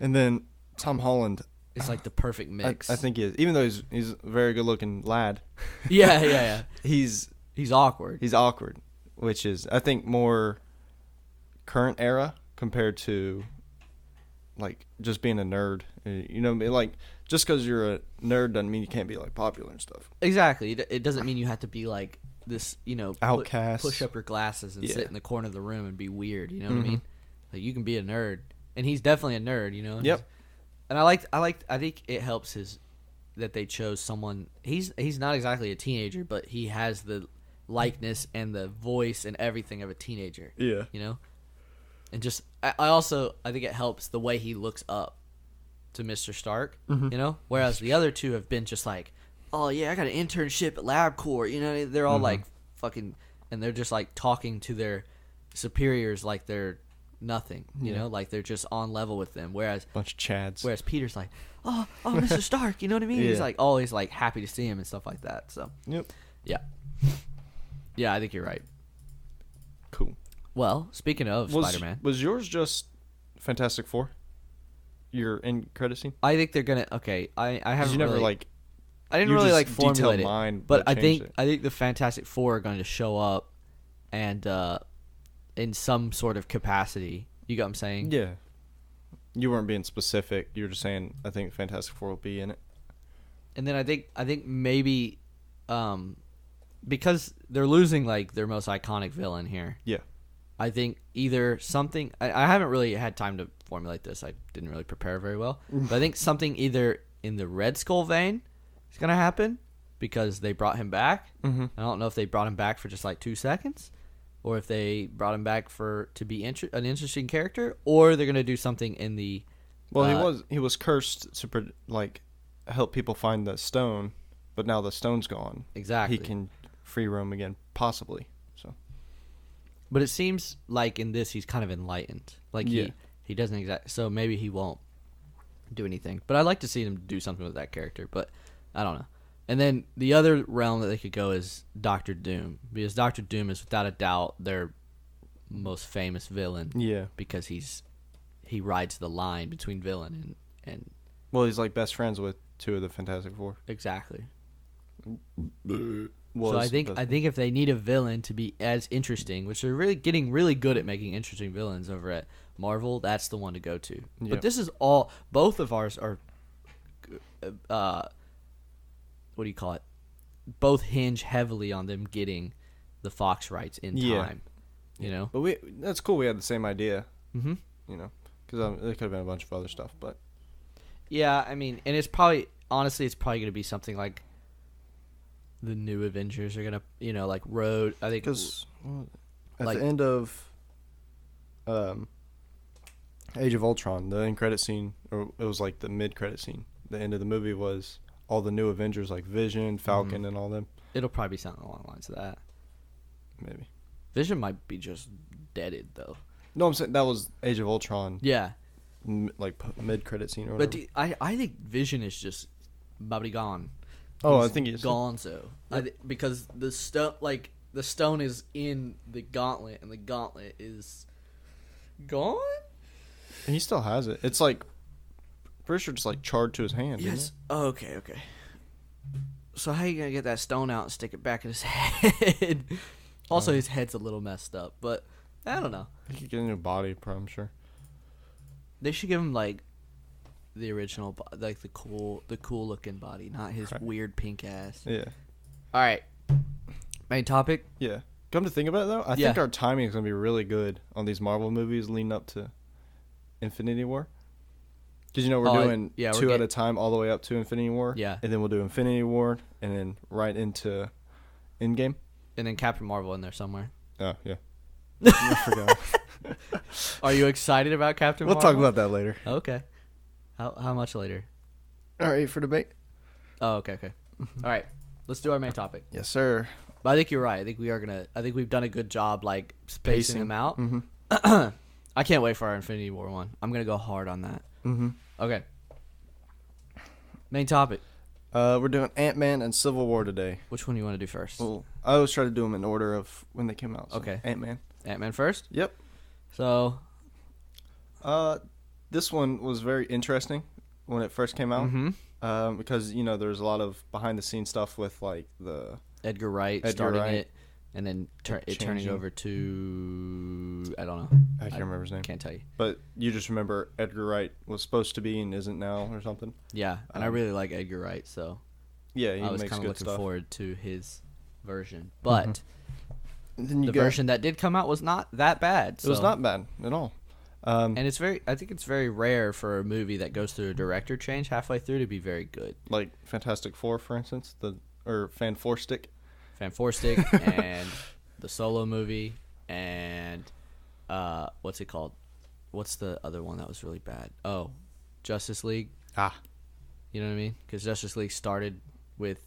And then Tom Holland, It's like the perfect I mix. think he is. Even though he's a very good-looking lad, Yeah. he's He's awkward. awkward. which is I think more current era compared to like just being a nerd. You know, like just because you're a nerd doesn't mean you can't be like popular and stuff. Exactly. It doesn't mean you have to be like this, you know, Outcast. push up your glasses and sit in the corner of the room and be weird. You know what I Mm-hmm. mean? Like you can be a nerd, and he's definitely a nerd. You know. Yep. And I think it helps that they chose someone. He's not exactly a teenager, but he has the likeness and the voice and everything of a teenager. Yeah. You know. And just I think it helps the way he looks up to Mr. Stark. Mm-hmm. You know, whereas the other two have been just like, oh yeah, I got an internship at LabCorp. You know, they're all like fucking, and they're just like talking to their superiors like they're nothing. You know, like they're just on level with them. Whereas Bunch of chads. Whereas Peter's like, oh, Mr. Stark, you know what I mean? He's Yeah. like always like happy to see him and stuff like that. So Yep. yeah, I think you're right. Cool. Well, speaking of Spider-Man, Was yours just Fantastic Four? Your end credit scene? I think they're gonna. Okay, I 'Cause haven't you never really, like. I didn't you really just like formulate detailed it, mine, but I changed think it. the Fantastic Four are going to show up, and in some sort of capacity. You get what I'm saying? Yeah. You weren't being specific. You were just saying I think Fantastic Four will be in it. And then I think maybe, because they're losing like their most iconic villain here. Yeah. I think either something. I haven't really had time to formulate this. I didn't really prepare very well. But I think something either in the Red Skull vein is going to happen because they brought him back. Mm-hmm. I don't know if they brought him back for just like 2 seconds, or if they brought him back to be an interesting character, or they're going to do something in the. Well, he was cursed to help people find the stone, but now the stone's gone. Exactly. He can free roam again, possibly. So. But it seems like in this he's kind of enlightened. Like Yeah. he doesn't exact. So maybe he won't do anything. But I'd like to see him do something with that character. But I don't know. And then the other realm that they could go is Doctor Doom, because Doctor Doom is without a doubt their most famous villain. Yeah. Because he rides the line between villain and Well, he's like best friends with two of the Fantastic Four. exactly. Was So I think best- if they need a villain to be as interesting, which they're really getting really good at making interesting villains over at Marvel, that's the one to go to. Yep. But this is all both of ours are what do you call it? Both hinge heavily on them getting the Fox rights in Yeah. time. You know? But that's cool. We had the same idea. Mhm. You know, because there could have been a bunch of other stuff, but Yeah, I mean, and it's probably honestly it's probably going to be something like the new Avengers are going to, you know, like Road, I think because at like- the end of Age of Ultron, the end credit scene, or it was like the mid credit scene. The end of the movie was all the new Avengers, like Vision, Falcon, and all them. it'll probably be something along the lines of that. Maybe. Vision might be just deaded though. No, I'm saying that was Age of Ultron, Yeah. like mid credit scene or But whatever. I think Vision is just Bobby gone. Oh, He's I think he is. Gonzo. Because the stone is in the gauntlet, and the gauntlet is gone. He still has it. It's like pretty sure just like charred to his hand. isn't Yes. Oh, okay. So how you gonna get that stone out and stick it back in his head? Also, his head's a little messed up, but I don't know. it? He could get a new body, I'm sure. They should give him like the original, like the cool looking body, not his Right. weird pink ass. Yeah. All right. Main topic. Yeah. Come to think about it, though, I Yeah. think our timing is going to be really good on these Marvel movies leading up to Infinity War. Because, we're doing yeah, we're two at getting- a time all the way up to Infinity War. Yeah. And then we'll do Infinity War and then right into Endgame. And then Captain Marvel in there somewhere. Oh, yeah. I forgot. Are you excited about Captain We'll Marvel? talk about that later. Okay. How much later? All right, for debate? Oh, okay. All right. Let's do our main topic. Yes, sir. But I think you're right. I think we've done a good job like spacing them out. Mm-hmm. I can't wait for our Infinity War one. I'm gonna go hard on that. Mm-hmm. Okay. Main topic. We're doing Ant-Man and Civil War today. Which one do you want to do first? Well, I always try to do them in order of when they came out. So Okay. Ant-Man. Ant-Man first. Yep. So. This one was very interesting when it first came out. Mm-hmm. Because there's a lot of behind the scenes stuff with like the Edgar Wright Edgar starting Wright. it. and then turning changing. over to I don't know. I can't remember his name. Can't tell you. But you just remember Edgar Wright was supposed to be and isn't now or something. Yeah, and I really like Edgar Wright, so Yeah, he I was makes kind of good looking stuff. forward to his version. But And then you the got- version that did come out was not that bad. It was so- not bad at all. and it's I think it's very rare for a movie that goes through a director change halfway through to be very good. Like Fantastic Four, for instance, or Fan Four Stick. Fan Four Stick and the Solo movie and what's it called? What's the other one that was really bad? Oh, Justice League. Ah, You know what I mean? Because Justice League started with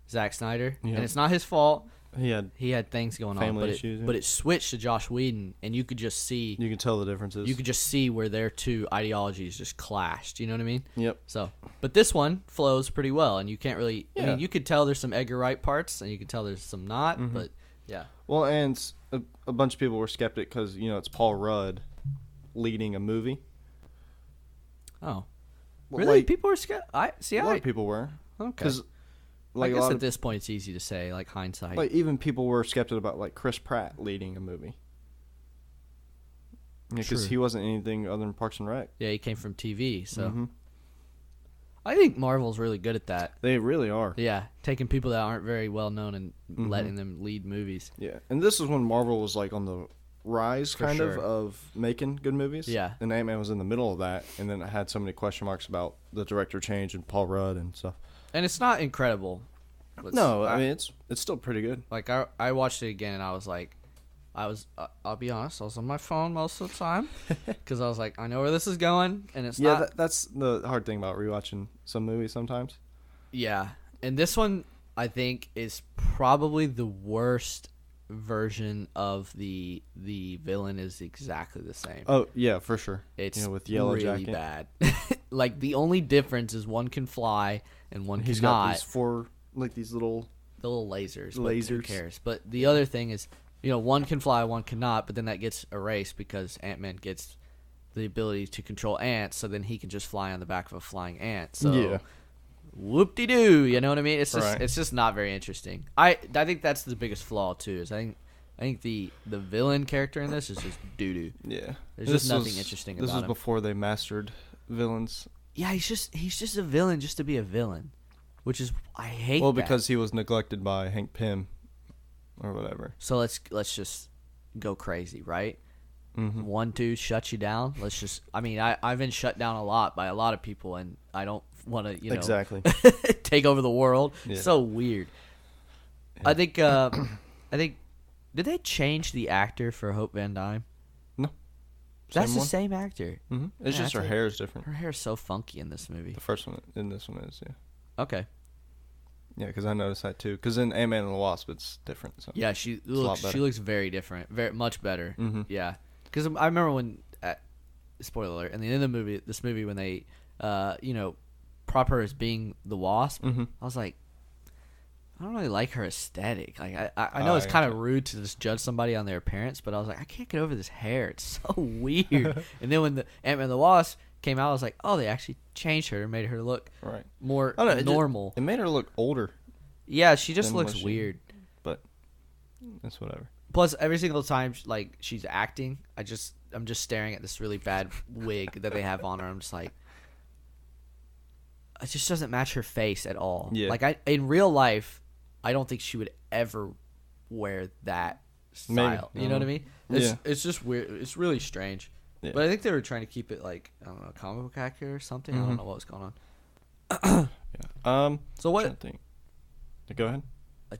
Zack Snyder, Yeah. and it's not his fault. he had things going on, Family issues, yeah. but it switched to Josh Whedon, and you could just see you can tell the differences. you could just see where their two ideologies just clashed. You know what I mean? Yep. So, but this one flows pretty well, and you can't really. I Yeah. mean, you could tell there's some Edgar Wright parts, and you could tell there's some not. Mm-hmm. But yeah, Well, and a bunch of people were skeptic because it's Paul Rudd leading a movie. oh, Well, really? like, People were scared. I see. a lot of people were Okay. because I like a guess lot at of this point it's easy to say, like hindsight. like even people were skeptical about like Chris Pratt leading a movie. Because True. he wasn't anything other than Parks and Rec. Yeah, he came from TV, so Mhm. I think Marvel's really good at that. They really are. Yeah, taking people that aren't very well known and Mhm. letting them lead movies. Yeah, and this is when Marvel was like on the rise, For kind sure. of making good movies. Yeah. and Ant-Man was in the middle of that, and then it had so many question marks about the director change and Paul Rudd and stuff. And it's not incredible. No, I mean it's still pretty good. like I watched it again and I was like, I'll be honest, I was on my phone most of the time because I was like, I know where this is going, and it's Yeah, not. that's the hard thing about rewatching some movies sometimes. Yeah, and this one I think is probably the worst version of the villain is exactly the same. Oh yeah, for sure. It's with Yellow really Jacket. bad. Like the only difference is one can fly and one He's cannot. got these four like these little. The little lasers. But who Lasers. cares? But the other thing is, one can fly, one cannot. But then that gets erased because Ant-Man gets the ability to control ants, so then he can just fly on the back of a flying ant. So, Yeah. whoop-de-doo. You know what I mean? It's just Right. it's just not very interesting. I think that's the biggest flaw too. Is I think the villain character in this is just doo doo. Yeah, There's just nothing interesting This about was him. before they mastered villains. Yeah, he's just a villain just to be a villain, which is I hate. Well, that. because he was neglected by Hank Pym, or whatever. So let's just go crazy, right? Mm-hmm. 1, 2 shuts you down. Let's just. I mean, I've been shut down a lot by a lot of people, and I don't want to, Exactly. take over the world. Yeah. So weird. Yeah. I think. Did they change the actor for Hope Van Dyne? No. That's Same the one? same actor. Mm-hmm. It's Yeah, just her that's it. hair is different. Her hair's so funky in this movie. The first one in this one is, yeah. Okay. Yeah, because I noticed that too. Because in Ant-Man and the Wasp, it's different. So. Yeah, she a lot looks. better. She looks very different. Very much better. Mhm. Yeah, because I remember when, spoiler alert, in the end of the movie, this movie when they, prop her as being the Wasp, Mhm. I was like, I don't really like her aesthetic. Like I know Oh, it's I kind of gotcha. rude to just judge somebody on their appearance, but I was like, I can't get over this hair. It's so weird. And then when the Ant-Man and the Wasp came out, I was like, oh, they actually changed her and made her look Right. more I don't know, it just- normal. It made her look older, Yeah, she just than looks what she- weird. but it's whatever. Plus, every single time like she's acting, I'm just staring at this really bad wig that they have on her. I'm just like, it just doesn't match her face at all. Yeah. Like in real life, I don't think she would ever wear that style. Maybe. You know what I mean? It's, Yeah. it's just weird. It's really strange. Yeah. But I think they were trying to keep it like, I don't know, comic book accurate or something. I Mhm. don't know what was going on. Yeah. So I'm what trying to think. Go ahead.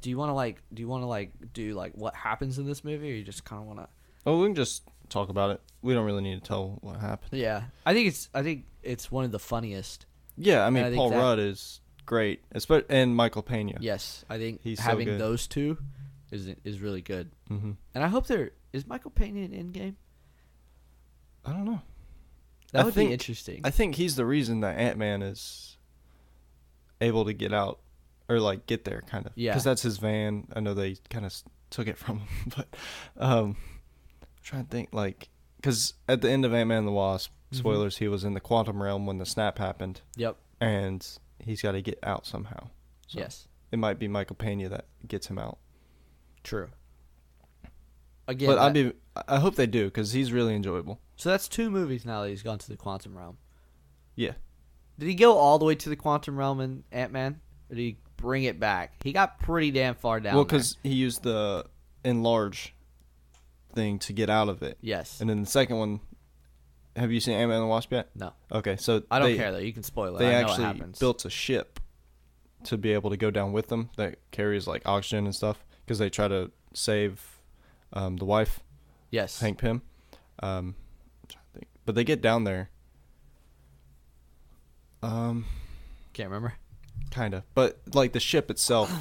do you want to do what happens in this movie, or you just kind of want to? Oh, we can just talk about it. We don't really need to tell what happened. Yeah, I think it's one of the funniest. Yeah, I mean, I think Paul that- Rudd is great, and Michael Pena. Yes, I think He's so having good. those two is really good. Mm-hmm. And I hope is Michael Pena in Endgame? I don't know. That I would think- be interesting. I think he's the reason that Ant-Man is able to get out, or like get there, kind of. Yeah. Because that's his van. I know they kind of took it from him, but I'm trying to think, like, because at the end of Ant-Man and the Wasp, spoilers, he was in the quantum realm when the snap happened, Yep. and he's got to get out somehow. So Yes. It might be Michael Pena that gets him out. True. again, But I hope they do because he's really enjoyable. so that's 2 movies now that he's gone to the quantum realm. Yeah. Did he go all the way to the quantum realm in Ant-Man? Or did he bring it back? He got pretty damn far down. Well, because he used the enlarge thing to get out of it. Yes. And then the second one, have you seen Ant-Man and the Wasp yet? No. Okay, so I don't care though. You can spoil it. They I know actually what happens. built a ship to be able to go down with them that carries like oxygen and stuff because they try to save the wife, Yes. Hank Pym. I'm trying to think. But they get down there. Can't remember. Kind of. But like the ship itself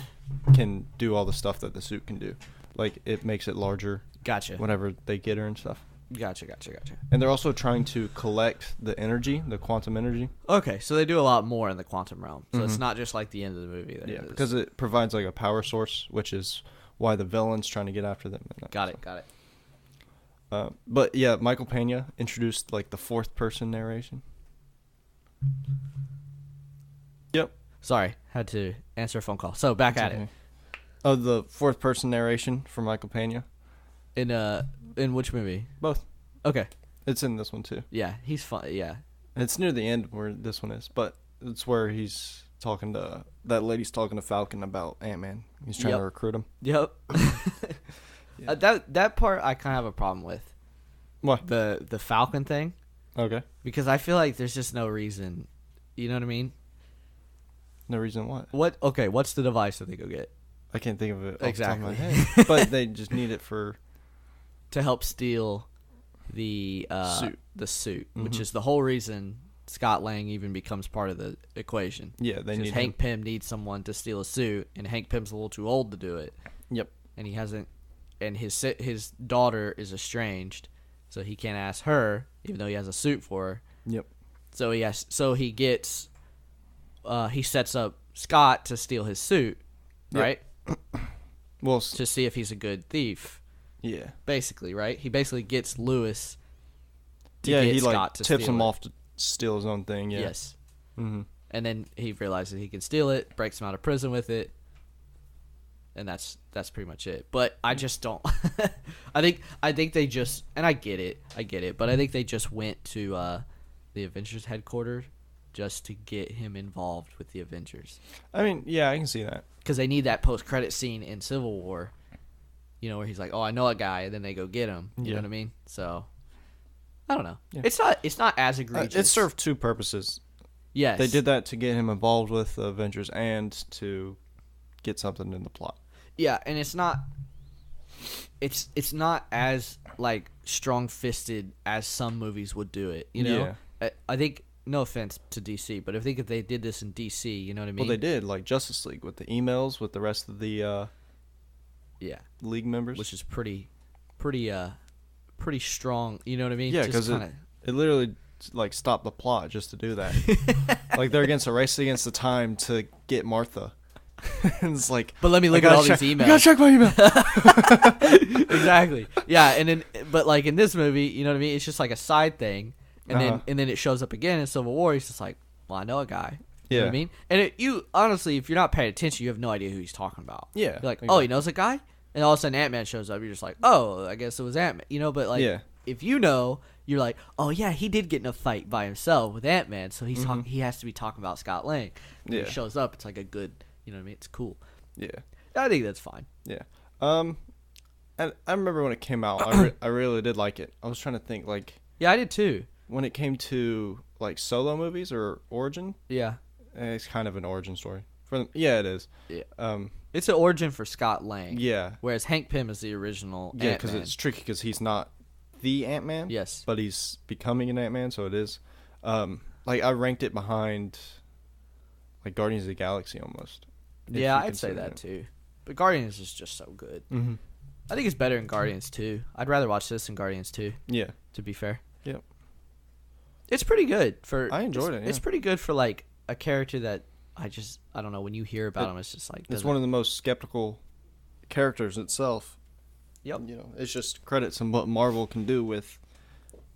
can do all the stuff that the suit can do. Like it makes it larger Gotcha. whenever they get her and stuff. Gotcha. And they're also trying to collect the energy, the quantum energy. Okay, so they do a lot more in the quantum realm. So it's Mhm. not just like the end of the movie. That Yeah, it is. because it provides like a power source, which is why the villain's trying to get after them. And that Got stuff. it. But yeah, Michael Pena introduced like the 4th person narration. Yep. Sorry, had to answer a phone call. So back at it. Oh, the 4th person narration for Michael Pena. In which movie? Both. Okay. It's in this one too. Yeah, he's fun. Yeah. It's near the end where this one is, but it's where he's talking to that lady's talking to Falcon about Ant-Man. He's trying Yep. to recruit him. Yep. Yeah. That part I kind of have a problem with. What? The Falcon thing, Okay. because I feel like there's just no reason. You know what I mean? No reason why. What? Okay. What's the device that they go get I can't think of it off Exactly. the top of my head. But they just need it for to help steal the Suit. the suit, which Mhm. is the whole reason Scott Lang even becomes part of the equation. yeah. They Because need Hank Pym needs someone to steal a suit, and Hank Pym's a little too old to do it. Yep. And he hasn't, and his daughter is estranged, so he can't ask her, even though he has a suit for her. Yep. So he gets, he sets up Scott to steal his suit, Yep. right? Well, To see if he's a good thief, yeah. basically, right? He basically gets Lewis to Yeah, get he Scott like to tips steal him it. off to steal his own thing. Yeah. Yes. Mm-hmm. And then he realizes he can steal it, breaks him out of prison with it, and that's pretty much it. But I just don't. I think they just, and I get it, but I think they just went to the Avengers headquarters just to get him involved with the Avengers, I mean, yeah, I can see that. because they need that post-credit scene in Civil War. You know, where he's like, "Oh, I know a guy," and then they go get him. You know Yeah. what I mean? So I don't know. Yeah. It's not as egregious. It served 2 purposes. Yes, They did that to get him involved with the Avengers and to get something in the plot. Yeah, and it's not as like strong-fisted as some movies would do it. You know, I think, no offense to DC, but I think if they did this in DC, you know what I mean? Well, they did, like Justice League with the emails with the rest of the Yeah, league members. which is pretty strong. You know what I mean? Yeah, Just 'cause kinda- it literally like stopped the plot just to do that. Like they're against a race against the time to get Martha. And it's like, But let me look I at gotta all check- these I emails. gotta check my email. Exactly. Yeah, and then but like in this movie, you know what I mean? It's just like a side thing, and Uh-huh. then it shows up again in Civil War. He's just like, well, I know a guy. You know what I Yeah. mean? And you honestly, if you're not paying attention, you have no idea who he's talking about. Yeah, You're like, oh, exactly. he knows a guy, and all of a sudden Ant-Man shows up. You're just like, oh, I guess it was Ant-Man. You know, but like, Yeah. if you know, you're like, oh yeah, he did get in a fight by himself with Ant-Man, so he's he has to be talking about Scott Lang. When Yeah. he shows up, it's like a good, you know what I mean? It's cool. Yeah. I think that's fine. Yeah. And I remember when it came out, I really did like it. I was trying to think, like, Yeah, I did too. when it came to, like, solo movies or origin, Yeah. it's kind of an origin story. For them. Yeah, it is. Yeah. It's an origin for Scott Lang. Yeah. Whereas Hank Pym is the original Yeah, because Ant-Man. it's tricky because he's not the Ant-Man. Yes. But he's becoming an Ant-Man, so it is. Like, I ranked it behind, like, Guardians of the Galaxy almost. if Yeah, you I'd say consider that it. too. But Guardians is just so good. Mm-hmm. I think it's better than Guardians 2. I'd rather watch this than Guardians 2, Yeah. to be fair. Yep. It's pretty good for I enjoyed it's- it, It's yeah. pretty good for like a character that I don't know, when you hear about It- him, it's just like It's doesn't- one of the most skeptical characters itself. Yep. You know, it's just credits on what Marvel can do with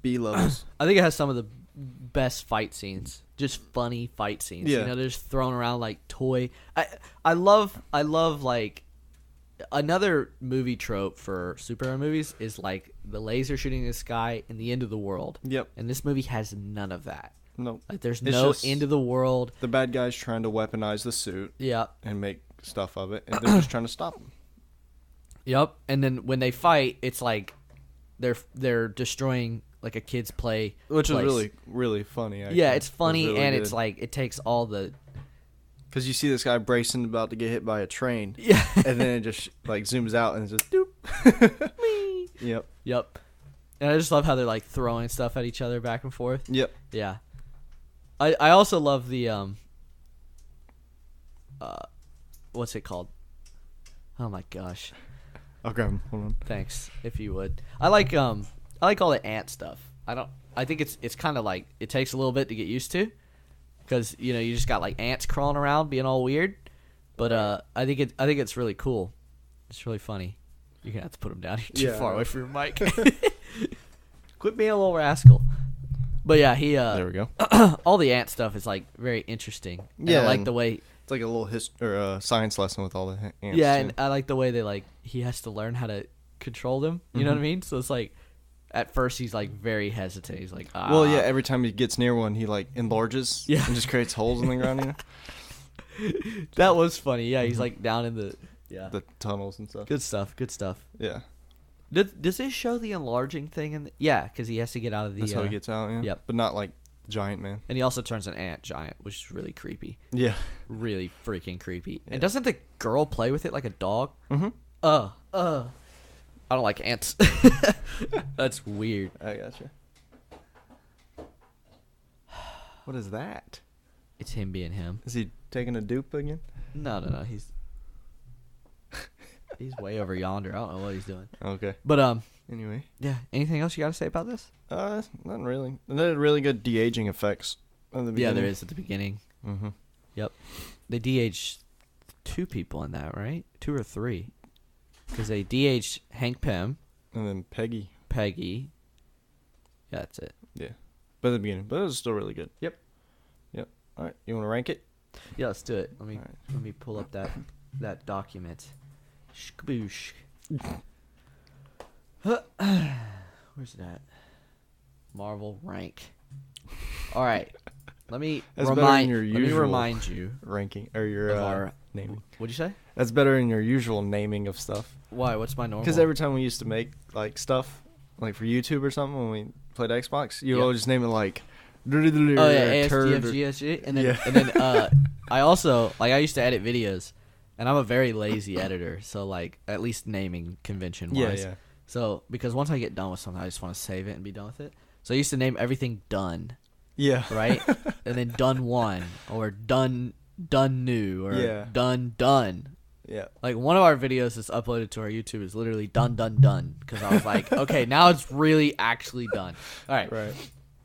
B levels. I think it has some of the best fight scenes. Just funny fight scenes. Yeah. You know, they're just thrown around like toy. I love like another movie trope for superhero movies is like the laser shooting in the sky and the end of the world. Yep. And this movie has none of that. No. Like there's It's no just end of the world. the bad guys trying to weaponize the suit Yeah. and make stuff of it, and they're just trying to stop them. Yep. And then when they fight, it's like they're destroying like a kid's play, Which place. is really, really funny. Actually. Yeah, it's funny really and good. it's like it takes all the Because you see this guy bracing about to get hit by a train, yeah. and then it just like zooms out and it's just doop. Yep. Yep. And I just love how they're like throwing stuff at each other back and forth. Yep. Yeah. I also love the what's it called? Oh my gosh. I'll grab him. Hold on. Thanks, if you would. I like all the ant stuff. I think it's kind of like it takes a little bit to get used to, because you know you just got like ants crawling around being all weird, but I think it's really cool. It's really funny. You're gonna have to put them down. You're too Yeah. far away from your mic. Quit being a little rascal. But yeah, he There we go. all the ant stuff is like very interesting. And Yeah, I like and the way. It's like a little science lesson with all the ants. Yeah, too. and I like the way they like he has to learn how to control them. You know what I mean? So it's like at first he's like very hesitant. He's like, ah. Well, yeah. Every time he gets near one, he like enlarges. Yeah. And just creates holes in the ground. You know? That was funny. Yeah, he's like down in the The tunnels and stuff. good stuff. Good stuff. Yeah. Does this show the enlarging thing? Yeah, because he has to get out of the. That's how he gets out. Yeah. Yep. But not like giant man. And he also turns an ant giant, which is really creepy. Yeah. Really freaking creepy. Yeah. And doesn't the girl play with it like a dog? Mm-hmm. I don't like ants. That's weird. I gotcha. What is that? It's him being him. Is he taking a dupe again? No. He's way over yonder. I don't know what he's doing. Okay. But Anyway. yeah. Anything else you got to say about this? Not really. And they had really good de-aging effects at the beginning. Yeah, there is at the beginning. Mm-hmm. Yep. They de-aged 2 people in that, right? 2 or 3. Because they de-aged Hank Pym, And then Peggy. Peggy. Yeah, that's it. Yeah. But at the beginning. But it was still really good. Yep. All right. You want to rank it? Yeah, let's do it. Let Alright. me pull up that document. Shkaboosh. Where's it at? Marvel rank. All right. Let me That's better than your let me usual remind you ranking or your of our naming. What'd you say? That's better than your usual naming of stuff. Why? What's my normal? Because every time we used to make like stuff, like for YouTube or something, when we played Xbox, you Yep. always name it like. Oh yeah, turd or- ASDFGSG, and then Yeah. and then I also I used to edit videos, and I'm a very lazy editor, so like at least naming convention wise. Yeah. So because once I get done with something, I just want to save it and be done with it. So I used to name everything done, Yeah. right? And then done one or done new or Yeah. done. Yeah. Like one of our videos that's uploaded to our YouTube is literally done because I was like, okay, now it's really actually done. All right. Right.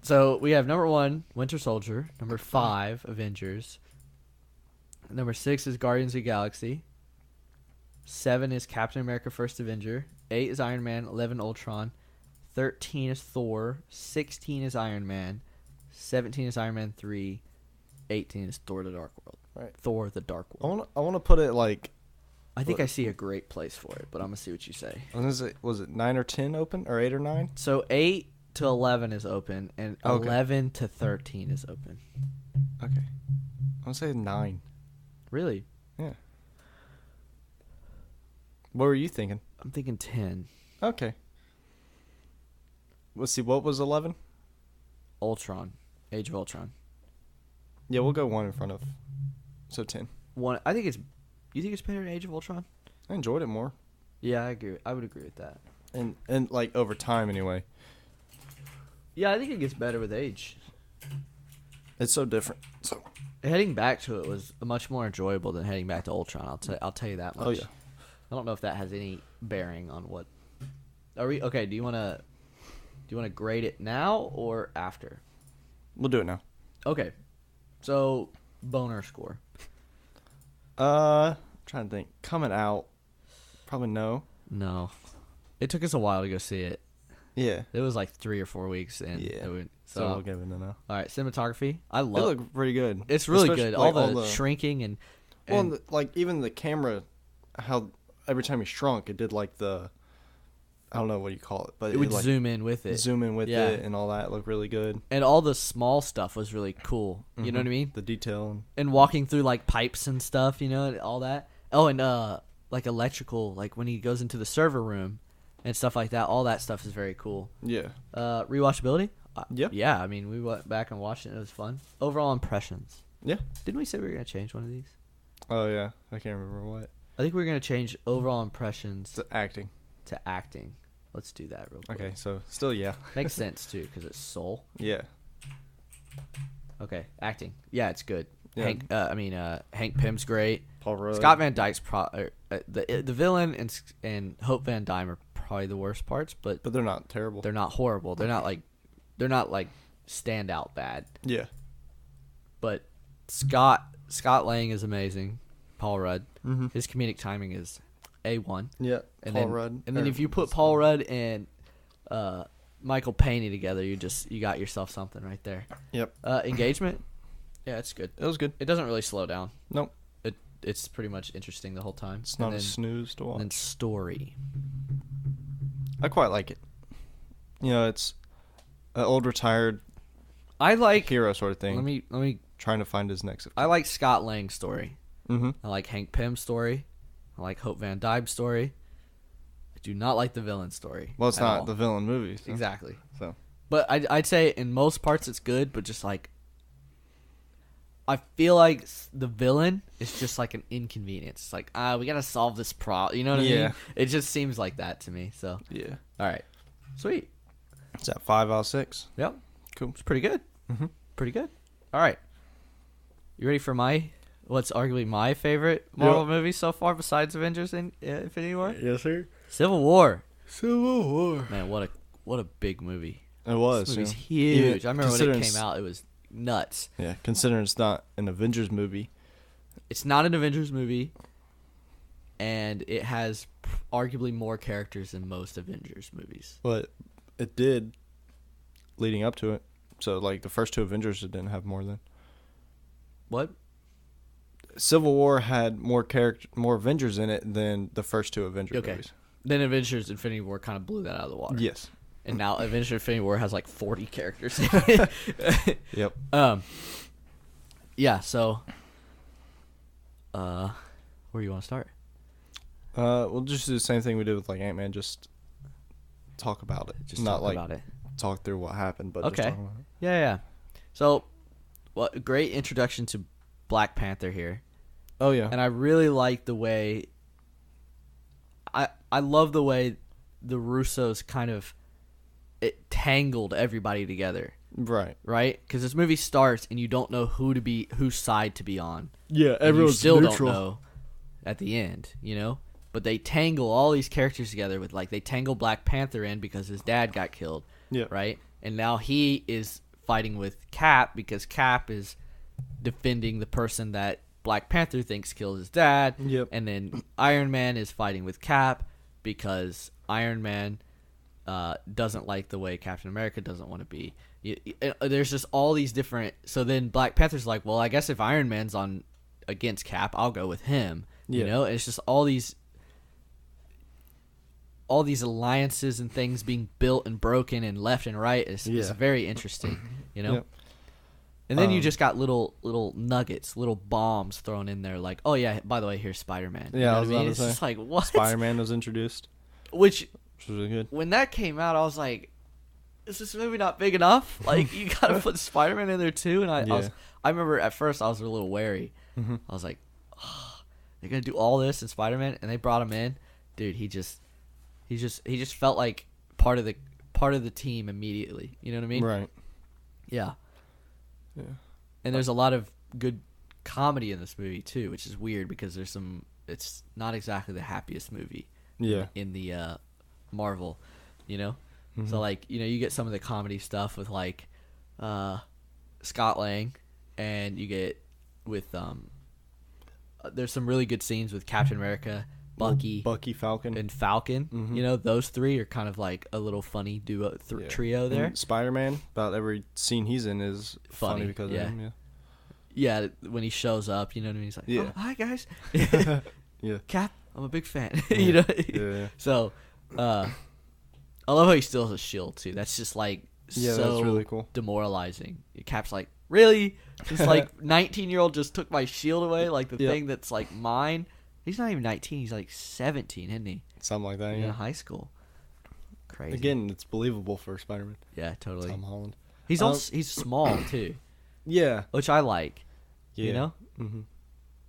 So we have number 1, Winter Soldier. Number 5, Avengers. Number 6 is Guardians of the Galaxy. 7 is Captain America: First Avenger. 8 is Iron Man. 11 Ultron. 13 is Thor. 16 is Iron Man. 17 is Iron Man 3. 18 is Thor: The Dark World. Right. Thor: The Dark I World. want to put it like. I think I see a great place for it, but I'm gonna see what you say. Was it 9 or 10 open or 8 or 9? So 8 to 11 is open, and Okay. 11 to 13 is open. Okay. I want to say 9. Really? Yeah. What were you thinking? I'm thinking 10. Okay. Let's see. What was 11? Ultron, Age of Ultron. Yeah, we'll go 1 in front of. So 10. One, I think it's. You think it's better than Age of Ultron? I enjoyed it more, Yeah, I agree. I would agree with that. and like over time anyway. Yeah, I think it gets better with age. It's so different. So. Heading back to it was much more enjoyable than heading back to Ultron. I'll tell you that much. Oh yeah. I don't know if that has any bearing on what. Are we okay? Do you wanna grade it now or after? We'll do it now. Okay, so boner score. Trying to think. Coming out. Probably no. No, it took us a while to go see it. Yeah. It was like 3 or 4 weeks, and Yeah. so So we'll give it a no. all right, cinematography. I It love. looked pretty good. It's really Especially, good. like, All the shrinking and well, and like even the camera, how every time he shrunk, it did like the, I don't know what you call it, but It would like zoom in with it. zoom in with Yeah. it and all that looked really good. And all the small stuff was really cool. You know what I mean? The detail. And walking through like pipes and stuff, you know, and all that. Oh, and like electrical, like when he goes into the server room and stuff like that. All that stuff is very cool. Yeah. Rewatchability? Yeah. Yeah, I mean, we went back and watched it. It was fun. Overall impressions. Yeah. Didn't we say we were gonna change one of these? Oh yeah, I can't remember what. I think we were gonna change overall impressions It's acting. to acting. Let's do that real quick. Okay, so still yeah. Makes sense too, because it's soul. Yeah. Okay, acting. Yeah, it's good. Yeah. Hank Pym's great. Paul Rudd. Scott Van Dyke's the villain and Hope Van Dyne are probably the worst parts, but But they're not terrible. they're not horrible. They're not like standout bad. Yeah. But Scott Lang is amazing. Paul Rudd. Mm-hmm. His comedic timing is A1. Yeah. And Paul then, Rudd. And then if you put Paul Rudd and Michael Pena together, you got yourself something right there. Yep. Engagement. Yeah, it's good. It was good. It doesn't really slow down. Nope. It's pretty much interesting the whole time. It's not a snooze to watch. And then story. I quite like it. You know, it's an old retired I like. hero sort of thing. Let me. Trying to find his next. I like Scott Lang's story. Mm-hmm. I like Hank Pym's story. I like Hope Van Dyne's story. I do not like the villain story. Well, it's at not all. the villain movie. So. Exactly. So. But I'd say in most parts it's good, but just like I feel like the villain is just like an inconvenience. It's like, we gotta solve this problem. You know what I Yeah. mean? It just seems like that to me. So, Yeah. all right, sweet. It's at 5 out of 6. Yep, Cool. it's pretty good. Mm-hmm. Pretty good. All right, you ready for what's arguably my favorite Marvel movie so far besides Avengers and Infinity War? Yes, sir. Civil War. Civil War. Man, what a big movie. It was. This movie's yeah. huge. Even I remember when it considering came out, it was nuts. Yeah, considering it's not an Avengers movie. It's not an Avengers movie, and it has arguably more characters than most Avengers movies. But it did leading up to it. So, like, the first two Avengers it didn't have more than. What? Civil War had more Avengers in it than the first two Avengers movies. Then Avengers Infinity War kind of blew that out of the water. Yes. And now Avengers Infinity War has like 40 characters in it. Yep. Yeah, so where do you want to start? We'll just do the same thing we did with, like, Ant-Man. Just talk about it. Just not talk like about it. talk through what happened, but Okay. just talk about it. Yeah. So, a great introduction to Black Panther here. Oh, yeah. And I really like the way I love the way the Russos kind of it tangled everybody together, Right. right? Because this movie starts and you don't know whose side to be on. Yeah, And you still don't know at the end, you know? But they tangle all these characters together with, like, they tangle Black Panther in because his dad got killed, Yeah. right? And now he is fighting with Cap because Cap is defending the person that Black Panther thinks killed his dad. Yep. And then Iron Man is fighting with Cap because Iron Man doesn't like the way Captain America doesn't want to be. There's just all these different. So then Black Panther's like, well, I guess if Iron Man's on against Cap, I'll go with him. You Yeah. know, and it's just all these alliances and things being built and broken and left and right. It's very interesting. You know. Yep. And then you just got little nuggets, little bombs thrown in there, like, oh yeah, by the way, here's Spider-Man. Yeah, you know I was what I mean? about to It's say. just like, what? Spider-Man was introduced, Which, which was really good. when that came out, I was like, is this movie not big enough? Like, you gotta put Spider-Man in there too. And I remember at first I was a little wary. Mm-hmm. I was like, oh, they're gonna do all this in Spider-Man, and they brought him in, dude. He just felt like part of the team immediately. You know what I mean? Right. Yeah. Yeah. And there's a lot of good comedy in this movie too, which is weird because it's not exactly the happiest movie Yeah. in the Marvel, you know? Mhm. So, like, you know, you get some of the comedy stuff with, like, Scott Lang, and you get with there's some really good scenes with Captain America, Bucky, Falcon, and Falcon. Mhm. You know, those three are kind of like a little funny duo Yeah. trio there. And Spider-Man, about every scene he's in is funny because yeah. of him. Yeah, when he shows up, you know what I mean? He's like, Yeah. oh, hi, guys. Yeah. Cap, I'm a big fan. You know. Yeah. So, I love how he steals a shield too. That's just like Yeah, so that's really cool. demoralizing. Cap's like, really? This like 19-year-old just took my shield away, like the Yep. thing that's like mine. He's not even 19. He's like 17, isn't he? Something like that. In Yeah. high school. Crazy. Again, it's believable for Spider-Man. Yeah, totally. Tom Holland. He's also he's small too, Yeah. which I like. Yeah. You know, Mm-hmm.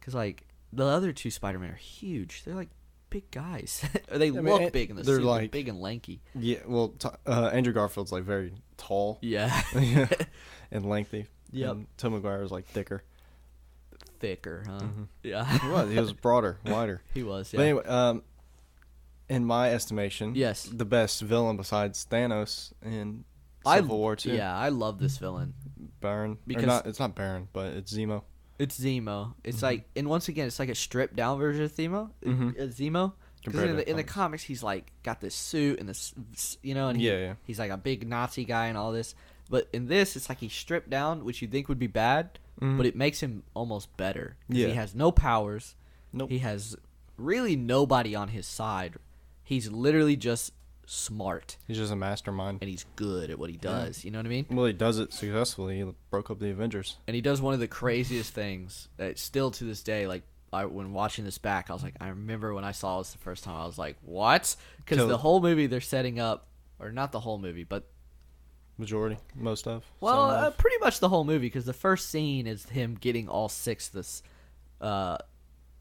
because like the other two Spider-Man are huge. They're like big guys. Or they mean, look big in the they're suit. They're like- big and lanky. Yeah. Well, Andrew Garfield's like very tall Yeah. and lengthy. Yep. And Tom Maguire was like thicker. Thicker, huh? Mhm. Yeah. He was. He was broader, wider. He was. Yeah. But anyway, in my estimation, Yes. the best villain besides Thanos in I- Civil War 2. Yeah, I love this villain. Baron. Because- Or not, it's not Baron, but it's Zemo. It's Zemo. It's like, and once again, it's like a stripped down version of Zemo. Mhm. Zemo. Because Compared in to the comics. comics, he's like got this suit and this, you know, and Yeah. he's like a big Nazi guy and all this. But in this, it's like he's stripped down, which you think would be bad, Mhm. but it makes him almost better. 'Cause Yeah. he has no powers. Nope. He has really nobody on his side. He's literally just smart He's just a mastermind. and he's good at what he does. You know what I mean? Well, he does it successfully. He broke up the Avengers. And he does one of the craziest things that still to this day, like when watching this back, I was like, I remember when I saw this the first time, I was like, what? Because Kill the it. whole movie they're setting up, or not the whole movie, but Most of. well, Some of. pretty much the whole movie. Because the first scene is him getting all six the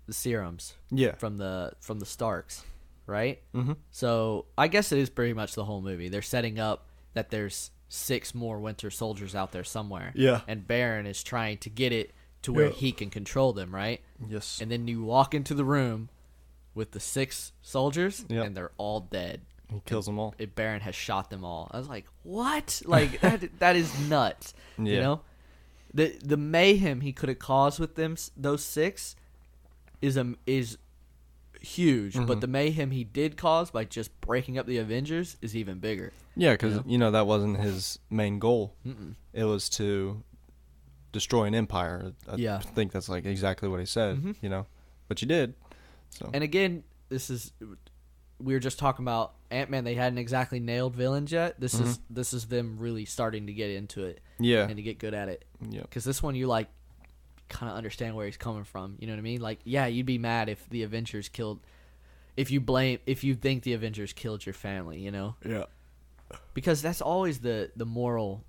serums Yeah. from the Starks, right? Mm-hmm. So I guess it is pretty much the whole movie. They're setting up that there's 6 more Winter Soldiers out there somewhere. Yeah. And Baron is trying to get it to where Yeah. he can control them, right? Yes. And then you walk into the room with the 6 soldiers, Yep. and they're all dead. He kills them all. Baron has shot them all. I was like, what? Like that is nuts. You Yeah. know, the mayhem he could have caused with them those 6 is huge, Mm-hmm. but the mayhem he did cause by just breaking up the Avengers is even bigger. Yeah, because, Yeah. that wasn't his main goal. Mm-mm. It was to destroy an empire. I Yeah. think that's like exactly what he said, Mhm. But you did. So. And again, we were just talking about Ant-Man. They hadn't exactly nailed villains yet. This is them really starting to get into it yeah. and to get good at it. Yeah. Because this one, you like kind of understand where he's coming from. You know what I mean? Like, yeah, you'd be mad if the Avengers killed. If you think the Avengers killed your family, you know, Yeah. because that's always the moral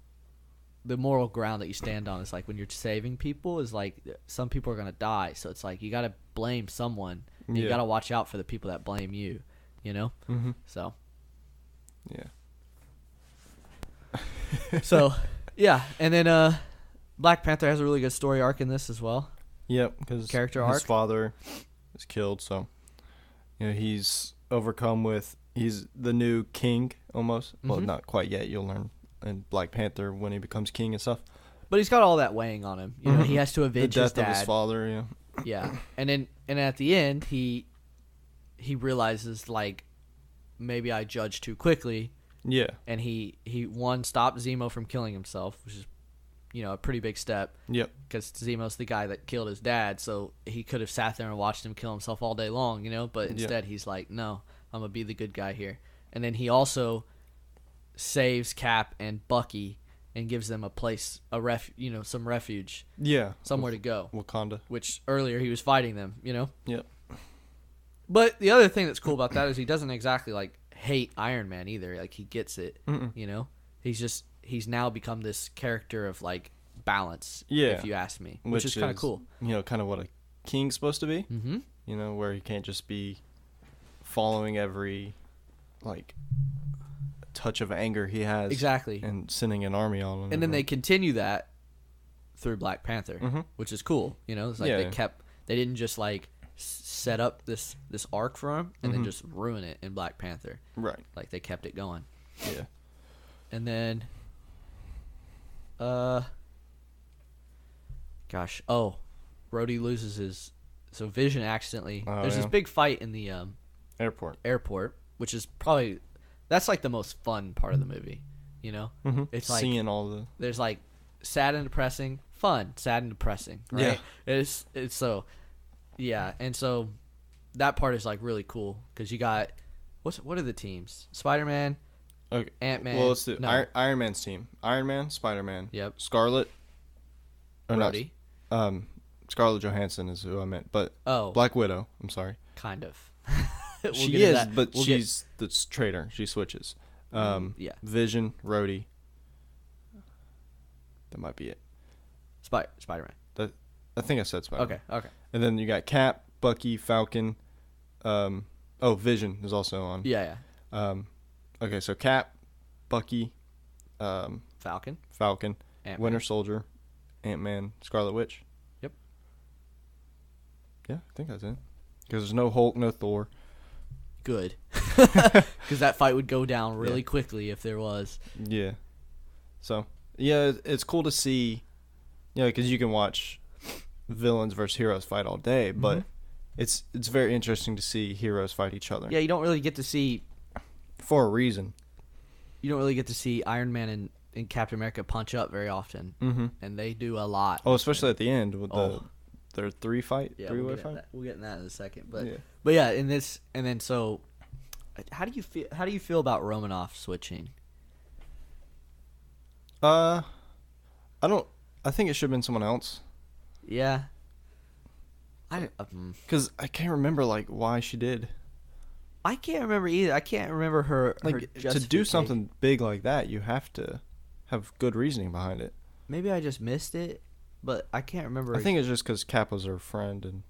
ground that you stand on. Is like when you're saving people, is like some people are gonna die, so it's like you gotta blame someone. And You Yeah. gotta watch out for the people that blame you. You know, Mm-hmm. so. Yeah. So, yeah, and then Black Panther has a really good story arc in this as well. Yep. Because Character his arc? father is killed, so he's overcome with. He's the new king almost. Well, Mhm. not quite yet. You'll learn in Black Panther when he becomes king and stuff. But he's got all that weighing on him. You know, he has to The avenge his death of dad. his father. Yeah. Yeah, and at the end, he realizes like maybe I judged too quickly, Yeah. and he stopped Zemo from killing himself, which is a pretty big step. Yep. Because Zemo's the guy that killed his dad, so he could have sat there and watched him kill himself all day long, But instead, he's like, "No, I'm gonna be the good guy here." And then he also saves Cap and Bucky and gives them a place, some refuge, Yeah. somewhere to go. Wakanda. Which earlier he was fighting them, Yep. But the other thing that's cool about that is he doesn't exactly like hate Iron Man either. Like he gets it, Mm-mm. He's now become this character of like balance. Yeah. If you ask me, which is kind of cool. Kind of what a king's supposed to be. Mm-hmm. Where he can't just be following every like touch of anger he has. Exactly. And sending an army on him. And then they continue that through Black Panther, Mhm. which is cool. It's like Yeah. they didn't just like set up this arc for him and then Mhm. just ruin it in Black Panther. Right. Like they kept it going. Yeah. And then Rhodey loses his so Vision accidentally there's this yeah. big fight in the Airport. airport, which is probably that's like the most fun part of the movie, Mm-hmm. It's like seeing all the. there's like sad and depressing, fun, sad and depressing, right? Yeah. It's so yeah, and so that part is like really cool because you got what are the teams? Spider-Man, Okay. Ant-Man. Well, let's do no, Iron Man's team. Iron Man, Spider-Man. Yep. Scarlet. Or not. Rhodey. Scarlett Johansson is who I meant, but Oh, Black Widow. I'm sorry. kind of. She is, but she's the traitor. She switches. Yeah. Vision, Rhodey. That might be it. Spider-Man. I think I said Spider-Man. Okay. And then you got Cap, Bucky, Falcon. Vision is also on. Yeah. Okay, so Cap, Bucky, Falcon. Ant-Man. Winter Soldier, Ant-Man, Scarlet Witch. Yep. Yeah, I think that's it. Because there's no Hulk, no Thor. Good. Because that fight would go down really quickly if there was. Yeah. So, yeah, it's cool to see, because you can watch villains versus heroes fight all day, but it's very interesting to see heroes fight each other. Yeah, you don't really get to see. For a reason. You don't really get to see Iron Man and Captain America punch up very often, and they do a lot. Oh, especially at the end with their three-way fight. We'll get in that in a second, but Yeah. yeah, in this, and then so, how do you feel about Romanoff switching? I think it should have been someone else. Yeah, Because I can't remember why she did. I can't remember either. I can't remember her To do justification. something big like that, you have to have good reasoning behind it. Maybe I just missed it, but I can't remember. I think it's just because Cap was her friend, and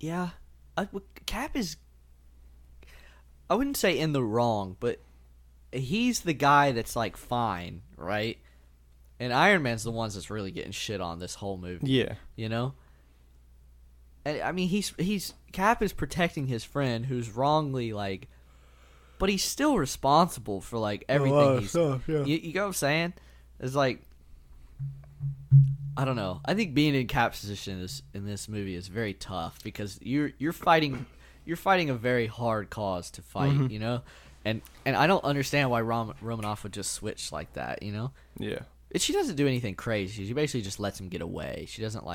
Yeah, Cap is. I wouldn't say in the wrong, but he's the guy that's fine, right? And Iron Man's the ones that's really getting shit on this whole movie. Yeah. And I mean, he's Cap is protecting his friend who's wrongly but he's still responsible for everything he's. Yeah. You get what I'm saying? It's I don't know. I think being in Cap's position in this movie is very tough because you're fighting a very hard cause to fight, and I don't understand why Romanoff would just switch like that, Yeah. She doesn't do anything crazy. She basically just lets him get away. She doesn't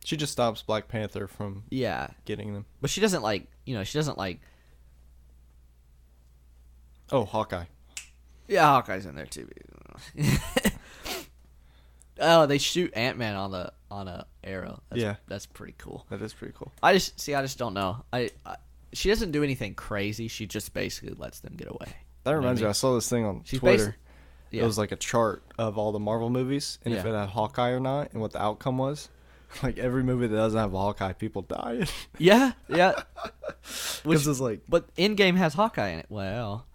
She just stops Black Panther from getting them. but she doesn't Oh, Hawkeye. Yeah, Hawkeye's in there too. Oh, they shoot Ant-Man on a arrow. That's pretty cool. That is pretty cool. I just don't know. She doesn't do anything crazy. She just basically lets them get away. That reminds me. I saw this thing on She's Twitter. Yeah. It was a chart of all the Marvel movies and if Yeah. it had Hawkeye or not and what the outcome was. Every movie that doesn't have a Hawkeye, people die. Yeah. Which is But Endgame has Hawkeye in it. Well,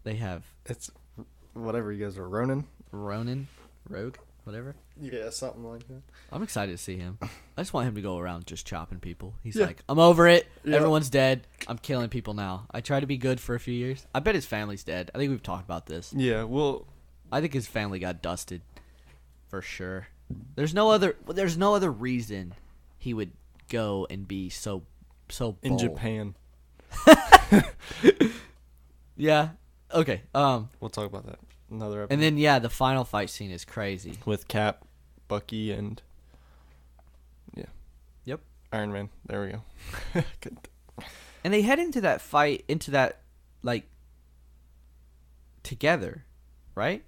they have it's whatever you guys are, Ronin. Rogue, whatever. Yeah, something like that. I'm excited to see him. I just want him to go around just chopping people. He's Yeah. I'm over it. Yeah. Everyone's dead. I'm killing people now. I tried to be good for a few years. I bet his family's dead. I think we've talked about this. Yeah, well, I think his family got dusted for sure. There's no other reason he would go and be so bold. in Japan. Yeah. Okay. We'll talk about that another episode. And then the final fight scene is crazy. With Cap, Bucky, and Yep. Iron Man. There we go. And they head into that fight together, right?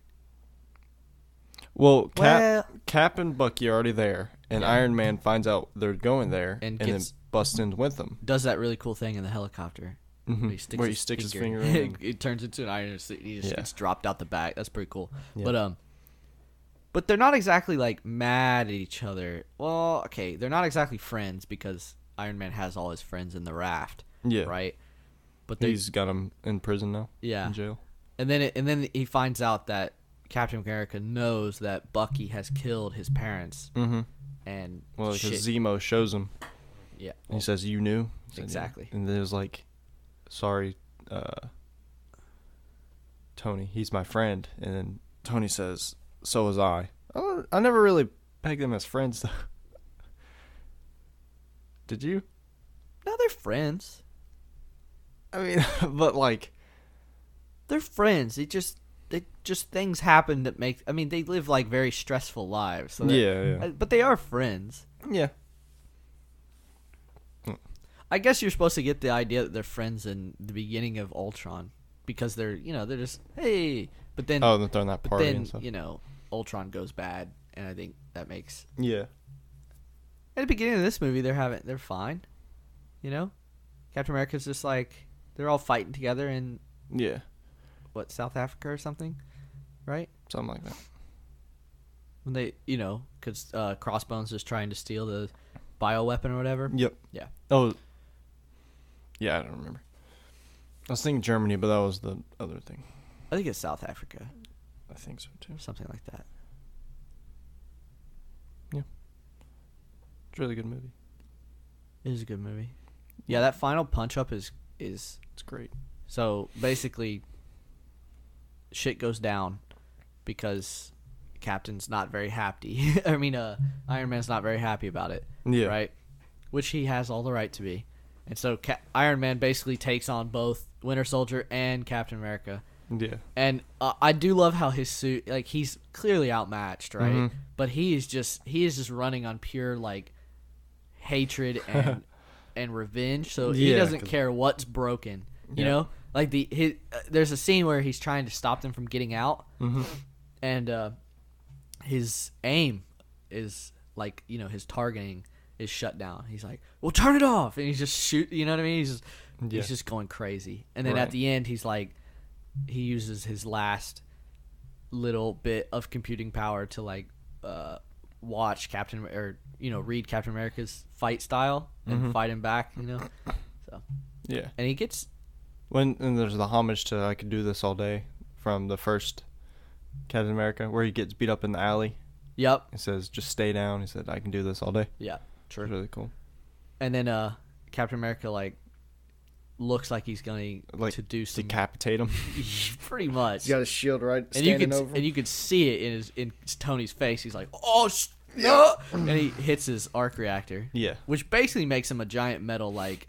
Well, Cap and Bucky are already there, and Yeah. Iron Man finds out they're going there, And then gets- busts in with them. Does that really cool thing in the helicopter. Mm-hmm. Where he sticks his finger in. It turns into an iron. He just Yeah. gets dropped out the back. That's pretty cool. Yeah. But they're not exactly mad at each other. Well, okay, they're not exactly friends because Iron Man has all his friends in the raft, Yeah. right? But He's got him in prison now. Yeah. In jail. And then he finds out that Captain America knows that Bucky has killed his parents, Mm-hmm. and Well, because shit. Zemo shows him. Yeah. And he says, "You knew." He said, Exactly. "Yeah." And then it was sorry, Tony. He's my friend. And then Tony says, "So was I." I never really pegged them as friends, though. Did you? No, they're friends. I mean, but They're friends. They just things happen that make. I mean, they live like very stressful lives. So Yeah. but they are friends. Yeah. I guess you're supposed to get the idea that they're friends in the beginning of Ultron because they're just hey, but then Oh, they're throwing that party then and stuff. Ultron goes bad, and I think that makes Yeah. at the beginning of this movie they're fine, Captain America's just like they're all fighting together in Yeah. South Africa or something, right? Something like that. When they because Crossbones is trying to steal the bioweapon or whatever. Yep. Yeah. Oh. Yeah, I don't remember. I was thinking Germany, but that was the other thing. I think it's South Africa, I think so too. something like that. It's a really good movie. It is a good movie. Yeah, that final punch up is It's great. so basically shit goes down because Captain's not very happy. I mean, Iron Man's not very happy about it, Yeah. right? Which he has all the right to be. And so Iron Man basically takes on both Winter Soldier and Captain America. Yeah. And I do love how his suit, like, he's clearly outmatched, right? Mhm. But he is just running on pure like hatred and revenge. So he Yeah, doesn't 'cause- care what's broken. You Yeah. know, like there's a scene where he's trying to stop them from getting out, Mm-hmm. and his aim is like his targeting is shut down. He's like, "Well, turn it off," and he's just shoot. You know what I mean? He's just going crazy. And then Right. at the end, he's like, he uses his last little bit of computing power to like watch Captain or read Captain America's fight style and Mhm. fight him back. So Yeah. and he gets And there's the homage to "I Could Do This All Day" from the first Captain America, where he gets beat up in the alley. yep He says, "Just stay down." He said, "I can do this all day." yeah true. It's really cool. And then Captain America like looks like he's going Like, to do some Decapitate him. pretty much. He's got his shield right And you standing could over. and you could see it in Tony's face. He's like, "Oh, no!" And he hits his arc reactor, Yeah. which basically makes him a giant metal like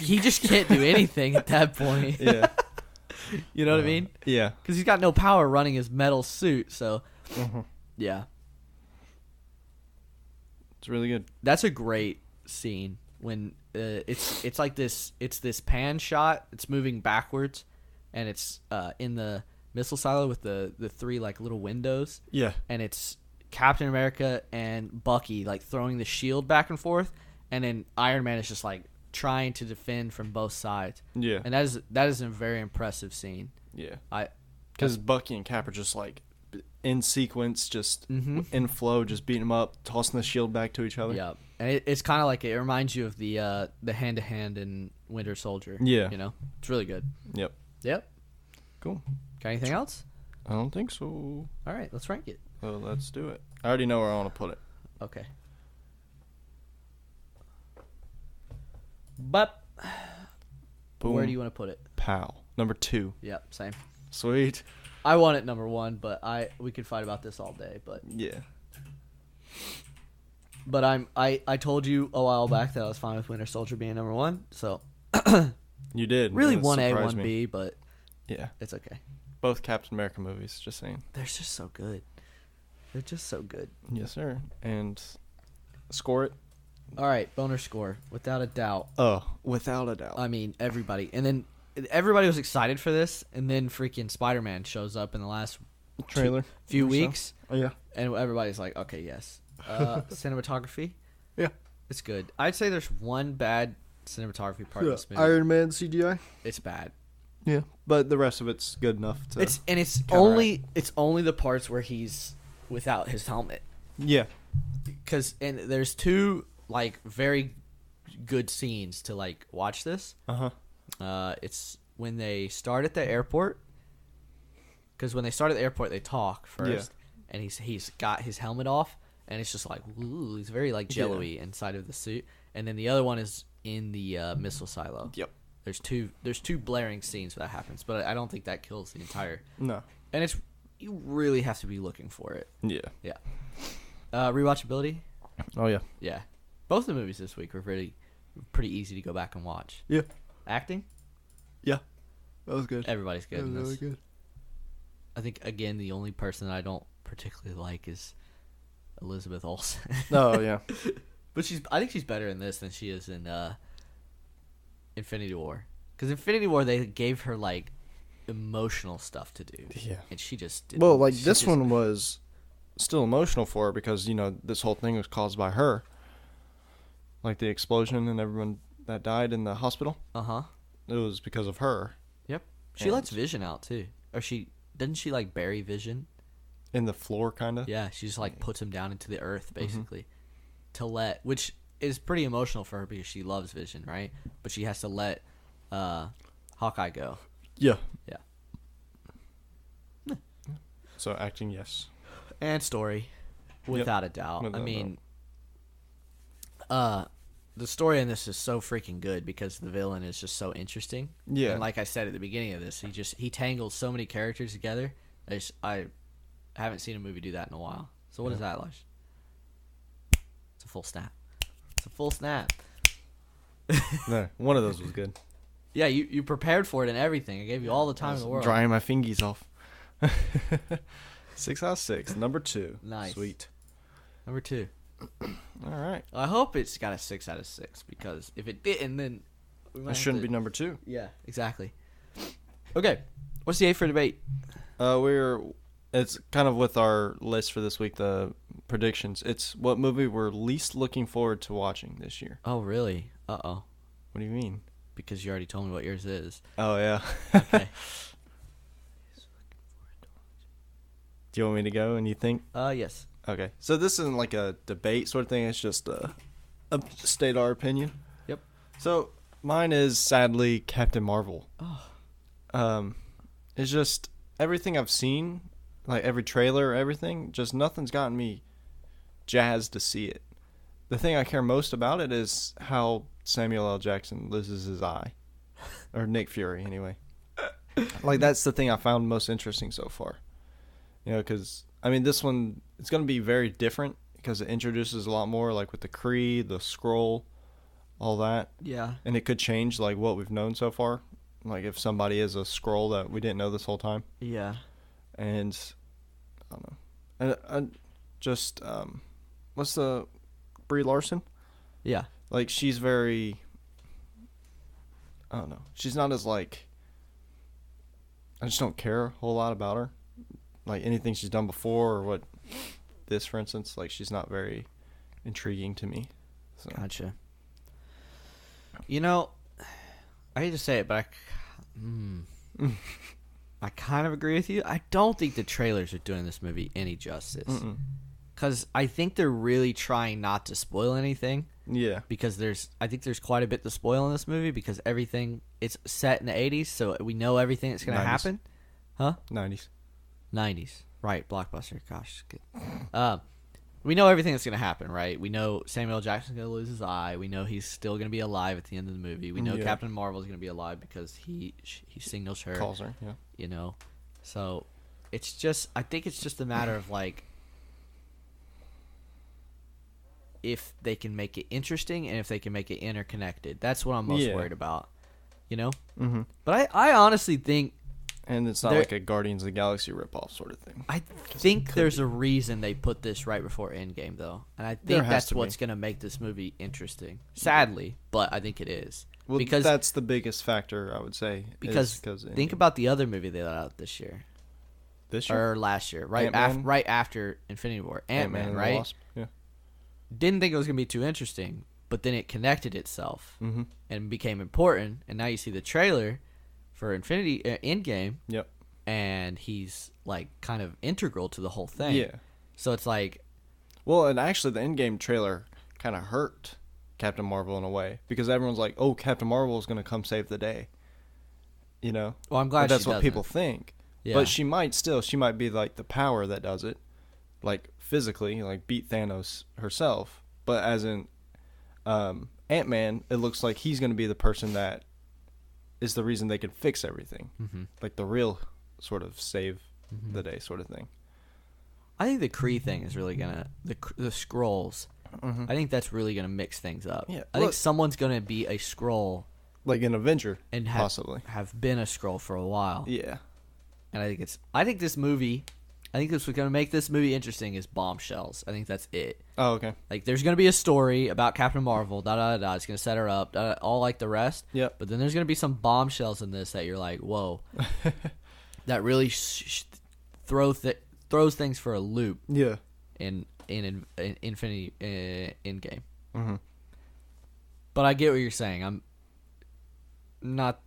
he just can't do anything at that point. Yeah. You know what I mean? Yeah. Because he's got no power running his metal suit. So Mhm. yeah, It's really good. that's a great scene when it's like this. It's this pan shot. It's moving backwards, and it's in the missile silo with the three like little windows. Yeah. And it's Captain America and Bucky like throwing the shield back and forth, and then Iron Man is just like trying to defend from both sides, Yeah. and that is a very impressive scene. Yeah. I Because Bucky and Cap are just like in sequence, just Mhm. in flow, just beating them up, tossing the shield back to each other. yeah, and it's kind of like it reminds you of the hand to hand in Winter Soldier. Yeah. It's really good. Yep. Yep. Cool. Got anything else? I don't think so. All right, let's rank it. Well, let's do it. I already know where I want to put it. Okay. But Boom. where do you want to put it? Pow. Number 2. Yep, same. Sweet. I want it number 1, but we could fight about this all day. Yeah. But I told you a while back that I was fine with Winter Soldier being number 1. So You did. really That 1A, surprised me. 1B, but Yeah. it's okay. Both Captain America movies, just saying. They're just so good. They're just so good. Yes, sir. And score it. All right, boner score without a doubt. Oh, without a doubt. I mean, everybody. And then everybody was excited for this, and then freaking Spider-Man shows up in the last Trailer. few or so. weeks, Oh, yeah. and everybody's like, okay, yes. Cinematography? Yeah. It's good. I'd say there's one bad cinematography part of this movie. Iron Man CGI. It's bad. Yeah, but the rest of it's good enough to. It's counteract. only the parts where he's without his helmet. Yeah. And there's two like very good scenes to like watch this. It's when they start at the airport. Because when they start at the airport, they talk first, and he's got his helmet off, and it's just like, ooh, he's very like jello-y inside of the suit. And then the other one is in the missile silo. Yep. There's two blaring scenes where that happens, but I don't think that kills the entire. No. And you really have to be looking for it. Yeah. Yeah. Rewatchability. Oh yeah. Yeah. Both the movies this week were pretty easy to go back and watch. Yeah. Acting. Yeah. That was good. Everybody's good. in this. good. I think again the only person that I don't particularly like is Elizabeth Olsen. Oh yeah. But I think she's better in this than she is in Infinity War. Because Infinity War, they gave her like emotional stuff to do. Yeah. And she just didn't. Well, like She this just- one was still emotional for her because this whole thing was caused by her. Like the explosion and everyone that died in the hospital. Uh-huh. It was because of her. Yep. She And- lets Vision out too. Or doesn't she like bury Vision? In the floor, kind of. Yeah, she just like puts him down into the earth Mm-hmm. basically. Which is pretty emotional for her because she loves Vision, right? But she has to let Hawkeye go. Yeah. Yeah. So acting, yes. And story, without a doubt. Without I a mean, the story in this is so freaking good because the villain is just so interesting. Yeah. And like I said at the beginning of this, he tangles so many characters together. I haven't seen a movie do that in a while. So what is that, Lush? It's a full snap. It's a full snap. No, one of those was good. Yeah, you prepared for it and everything. I gave you all the time in the world. Drying my fingies off. 6 out of 6. Number 2. Nice. Sweet. Number 2. All right. I hope it's got a 6 out of 6 because if it didn't, then we might It have shouldn't to- be number 2. Yeah, exactly. Okay, what's the A for debate? It's kind of with our list for this week, the predictions. It's what movie we're least looking forward to watching this year. Oh, really? Uh-oh. What do you mean? Because you already told me what yours is. Oh, yeah. Okay. Do you want me to go and you think? Yes. Okay. So this isn't like a debate sort of thing. It's just a state our opinion. Yep. So mine is sadly Captain Marvel. Oh. It's just everything I've seen, like every trailer, everything, just nothing's gotten me jazzed to see it. The thing I care most about it is how Samuel L. Jackson loses his eye. Or Nick Fury, anyway. Like, that's the thing I found most interesting so far. Because, I mean, this one, it's going to be very different because it introduces a lot more, like with the Kree, the Skrull, all that. Yeah. And it could change, like, what we've known so far. Like, if somebody is a Skrull that we didn't know this whole time. Yeah. And, I don't know. And just, what's the... Brie Larson? Yeah. Like, she's very... I don't know. She's not as, like... I just don't care a whole lot about her. Like, anything she's done before or what... This, for instance, like, she's not very intriguing to me. So. Gotcha. You know, I hate to say it, but I kind of agree with you. I don't think the trailers are doing this movie any justice. Because I think they're really trying not to spoil anything. Yeah. Because I think there's quite a bit to spoil in this movie because it's set in the 80s, so we know everything that's going to 90s. happen. Huh? 90s. 90s. Right, Blockbuster. Gosh, good. We know everything that's going to happen, right? We know Samuel Jackson's going to lose his eye. We know he's still going to be alive at the end of the movie. We know Yeah. Captain Marvel's going to be alive because he signals her. Calls her, yeah. You know? So, I think it's just a matter of, like, if they can make it interesting and if they can make it interconnected. That's what I'm most Yeah. worried about. You know? Mm-hmm. But I honestly think And it's not There- like a Guardians of the Galaxy ripoff sort of thing. I think there's a reason they put this right before Endgame, though, and I There think has that's to be. what's going to make this movie interesting. Sadly, but I think it is Well, because that's the biggest factor, I would say. because think about the other movie they let out this year this year. or last year, right? Ant-Man? Right after Infinity War, Ant-Man, and the right? Wasp, yeah. Didn't think it was going to be too interesting, but then it connected itself Mm-hmm. and became important. And now you see the trailer for Endgame, Yep. and he's like kind of integral to the whole thing. Yeah. So it's like. Well, and actually, the Endgame trailer kind of hurt Captain Marvel in a way because everyone's like, "Oh, Captain Marvel is going to come save the day," you know. Well, I'm Or glad that's she what doesn't. people think. Yeah. But she might be like the power that does it, like physically, like beat Thanos herself. But as in Ant-Man, it looks like he's going to be the person that is the reason they can fix everything, like the real sort of save the day sort of thing. I think the Kree thing is really gonna the scrolls. I think that's really gonna mix things up. Yeah, I think look- someone's gonna be a scroll Like an Avenger, and possibly. have been a scroll for a while. Yeah. and I think this movie, I think this was gonna make this movie interesting is bombshells. I think that's it. Oh, okay. Like, there's gonna be a story about Captain Marvel, da da da. It's gonna set her up, all like the rest. Yep. But then there's gonna be some bombshells in this that you're like, whoa, that really throws things for a loop. Yeah. In Infinity Endgame. Mm-hmm. But I get what you're saying. I'm not.